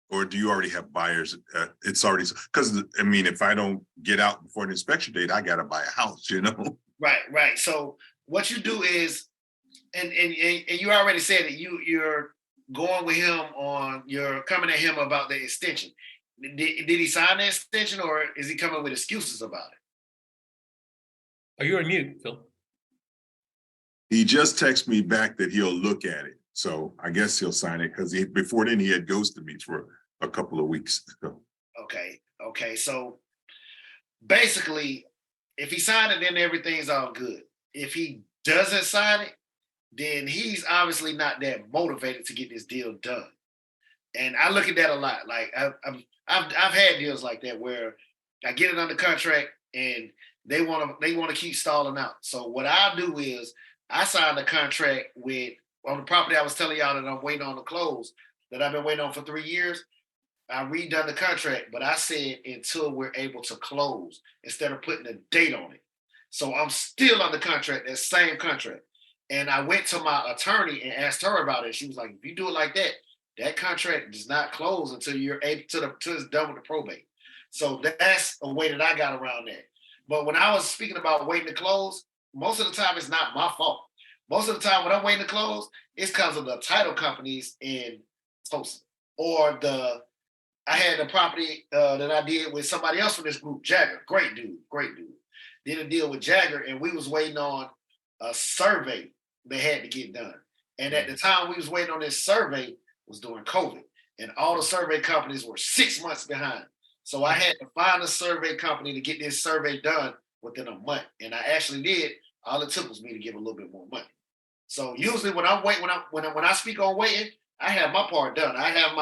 or do you already have buyers? It's already, because I mean, if I don't get out before the inspection date, I got to buy a house, you know? Right. So what you do is, and you already said that you're going with him you're coming at him about the extension. Did he sign the extension, or is he coming with excuses about it? Are you on mute, Phil? He just texted me back that he'll look at it. So I guess he'll sign it, because before then he had ghosted me for a couple of weeks. Okay. So basically, if he signed it, then everything's all good. If he doesn't sign it, then he's obviously not that motivated to get this deal done. And I look at that a lot. Like I've had deals like that where I get it under contract and they want to keep stalling out. So what I do is I signed a contract on the property I was telling y'all that I'm waiting on to close, that I've been waiting on for 3 years. I redone the contract, but I said until we're able to close instead of putting a date on it. So I'm still under contract, that same contract. And I went to my attorney and asked her about it. She was like, if you do it like that, that contract does not close until you're able till it's done with the probate. So that's a way that I got around that. But when I was speaking about waiting to close, most of the time it's not my fault. Most of the time when I'm waiting to close, it's because of the title companies in Tulsa. Or I had a property that I did with somebody else from this group, Jagger. Great dude. Did a deal with Jagger, and we was waiting on a survey that had to get done. And at the time we was waiting on this survey was during COVID, and all the survey companies were 6 months behind. So I had to find a survey company to get this survey done within a month, and I actually did. All it took was me to give a little bit more money. So usually when I'm waiting, when I speak on waiting, I have my part done. I have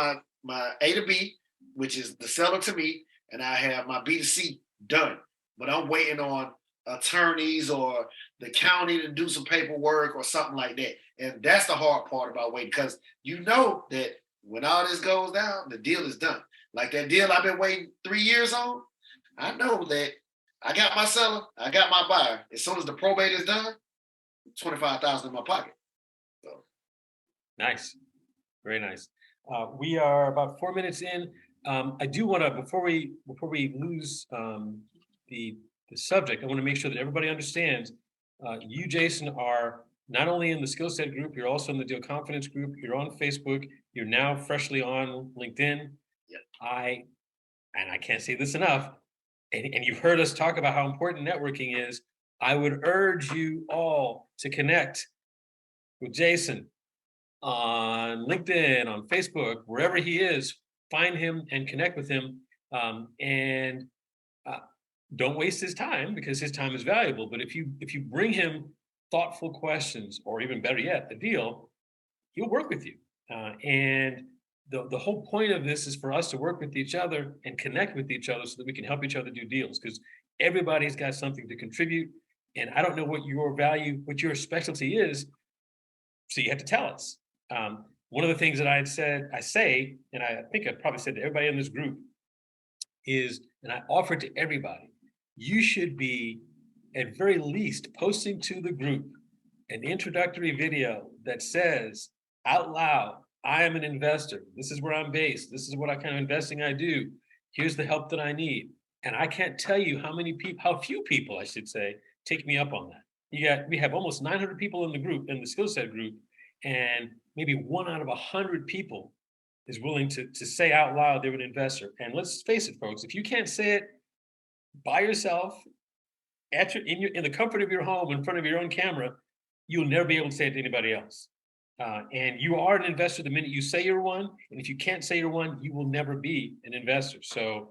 my A to B, which is the seller to me, and I have my B to C done. But I'm waiting on attorneys or the county to do some paperwork or something like that. And that's the hard part about waiting, because you know that when all this goes down, the deal is done. Like that deal I've been waiting 3 years on, I know that I got my seller, I got my buyer. As soon as the probate is done, $25,000 in my pocket. So. Nice, very nice. We are about 4 minutes in. I do want to, before we lose the subject, I want to make sure that everybody understands. You, Jason, are not only in the skill set group, you're also in the deal confidence group. You're on Facebook. You're now freshly on LinkedIn. Yep. I can't say this enough. And you've heard us talk about how important networking is. I would urge you all to connect with Jason on LinkedIn, on Facebook, wherever he is. Find him and connect with him. Don't waste his time, because his time is valuable. But if you bring him thoughtful questions, or even better yet, a deal, he'll work with you. And the whole point of this is for us to work with each other and connect with each other so that we can help each other do deals, because everybody's got something to contribute. And I don't know what your value, what your specialty is, so you have to tell us. One of the things that I say, and I think I probably said to everybody in this group is, and I offer to everybody, you should be at very least posting to the group an introductory video that says out loud, I am an investor. This is where I'm based. This is what kind of investing I do. Here's the help that I need. And I can't tell you how few people, I should say, take me up on that. We have almost 900 people in the group, in the skill set group, and maybe 1 out of 100 people is willing to say out loud they're an investor. And let's face it, folks, if you can't say it by yourself in the comfort of your home, in front of your own camera, you'll never be able to say it to anybody else. And you are an investor the minute you say you're one. And if you can't say you're one, you will never be an investor. So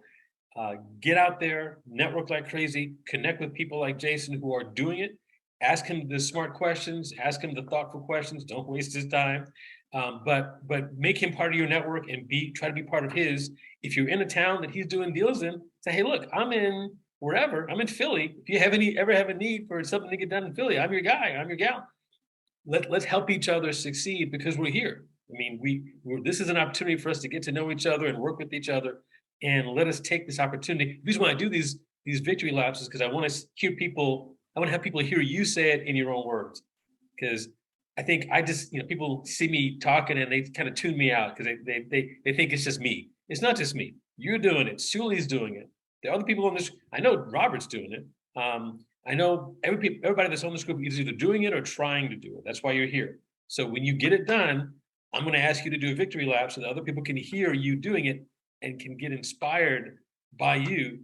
get out there, network like crazy, connect with people like Jason who are doing it. Ask him the smart questions, ask him the thoughtful questions. Don't waste his time. But make him part of your network and try to be part of his. If you're in a town that he's doing deals in, say, hey, look, I'm in wherever. I'm in Philly. If you ever have a need for something to get done in Philly, I'm your guy. I'm your gal. Let's help each other succeed, because we're here. I mean, this is an opportunity for us to get to know each other and work with each other. And let us take this opportunity. The reason why I do these victory laps is because I want to hear people. I want to have people hear you say it in your own words. Because I think people see me talking and they kind of tune me out because they think it's just me. It's not just me. You're doing it. Sully's doing it. The other people on this, I know Robert's doing it. I know everybody that's on this group is either doing it or trying to do it. That's why you're here. So when you get it done, I'm going to ask you to do a victory lap so that other people can hear you doing it and can get inspired by you,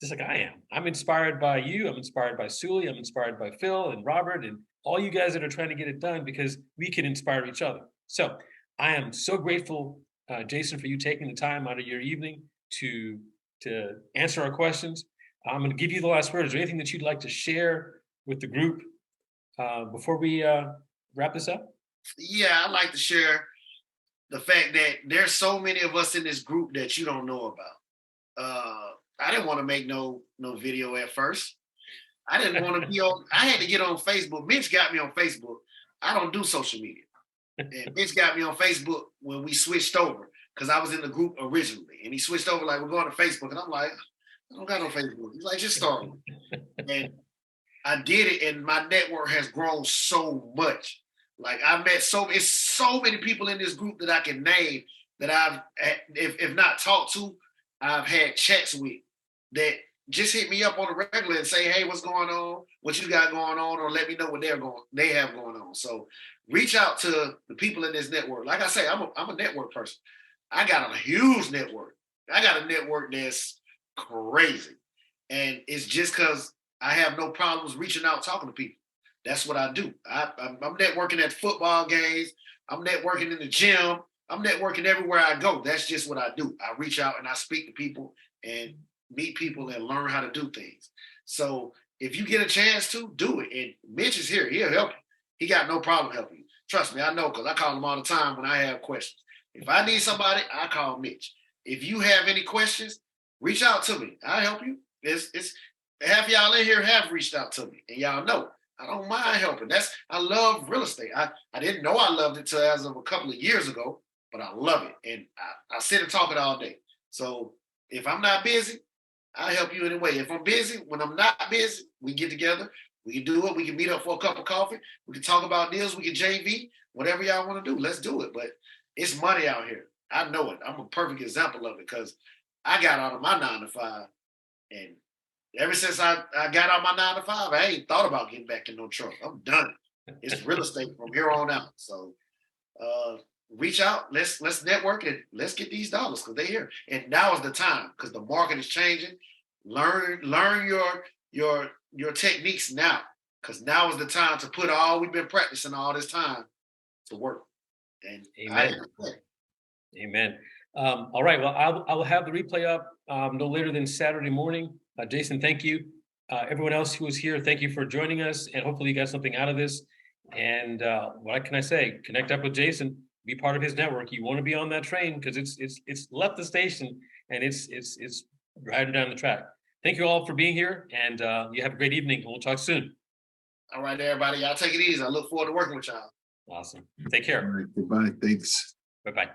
just like I am. I'm inspired by you. I'm inspired by Sully. I'm inspired by Phil and Robert and all you guys that are trying to get it done, because we can inspire each other. So I am so grateful, Jason, for you taking the time out of your evening to answer our questions. I'm going to give you the last word. Is there anything that you'd like to share with the group before we wrap this up? Yeah, I'd like to share the fact that there's so many of us in this group that you don't know about. I didn't want to make no video at first. I didn't want to be on. I had to get on Facebook. Mitch got me on Facebook. I don't do social media. And Mitch got me on Facebook when we switched over. because I was in the group originally, and he switched over like we're going to Facebook, and I'm like, I don't got no Facebook. He's like, just start one. And I did it, and my network has grown so much. Like I met so many people in this group that I can name that I've, if not talked to, I've had chats with that just hit me up on the regular and say, hey, what's going on? What you got going on? Or let me know what they have going on. So reach out to the people in this network. Like I say, I'm a network person. I got a huge network. I got a network that's crazy. And it's just because I have no problems reaching out, talking to people. That's what I do. I'm networking at football games. I'm networking in the gym. I'm networking everywhere I go. That's just what I do. I reach out and I speak to people and meet people and learn how to do things. So if you get a chance to, do it. And Mitch is here. He'll help you. He got no problem helping you. Trust me, I know, because I call him all the time when I have questions. If I need somebody, I call Mitch. If you have any questions, reach out to me. I'll help you. It's half y'all in here have reached out to me, and y'all know I don't mind helping. I love real estate. I didn't know I loved it till as of a couple of years ago, but I love it, and I sit and talk it all day. So if I'm not busy, I'll help you anyway. If I'm busy, when I'm not busy, we get together. We can do it. We can meet up for a cup of coffee. We can talk about deals. We can JV, whatever y'all want to do. Let's do it. But it's money out here. I know it. I'm a perfect example of it because I got out of my 9 to 5, and ever since I got out my 9 to 5, I ain't thought about getting back in no truck. I'm done. It's real estate from here on out. So reach out. Let's network and let's get these dollars because they're here. And now is the time because the market is changing. Learn your techniques now because now is the time to put all we've been practicing all this time to work. And Amen. Amen. All right. Well, I will have the replay up no later than Saturday morning. Jason, thank you. Everyone else who was here, thank you for joining us. And hopefully you got something out of this. And what can I say? Connect up with Jason. Be part of his network. You want to be on that train because it's left the station and it's riding down the track. Thank you all for being here, and you have a great evening. We'll talk soon. All right, everybody. Y'all take it easy. I look forward to working with y'all. Awesome. Take care. All right, goodbye. Thanks. Bye-bye.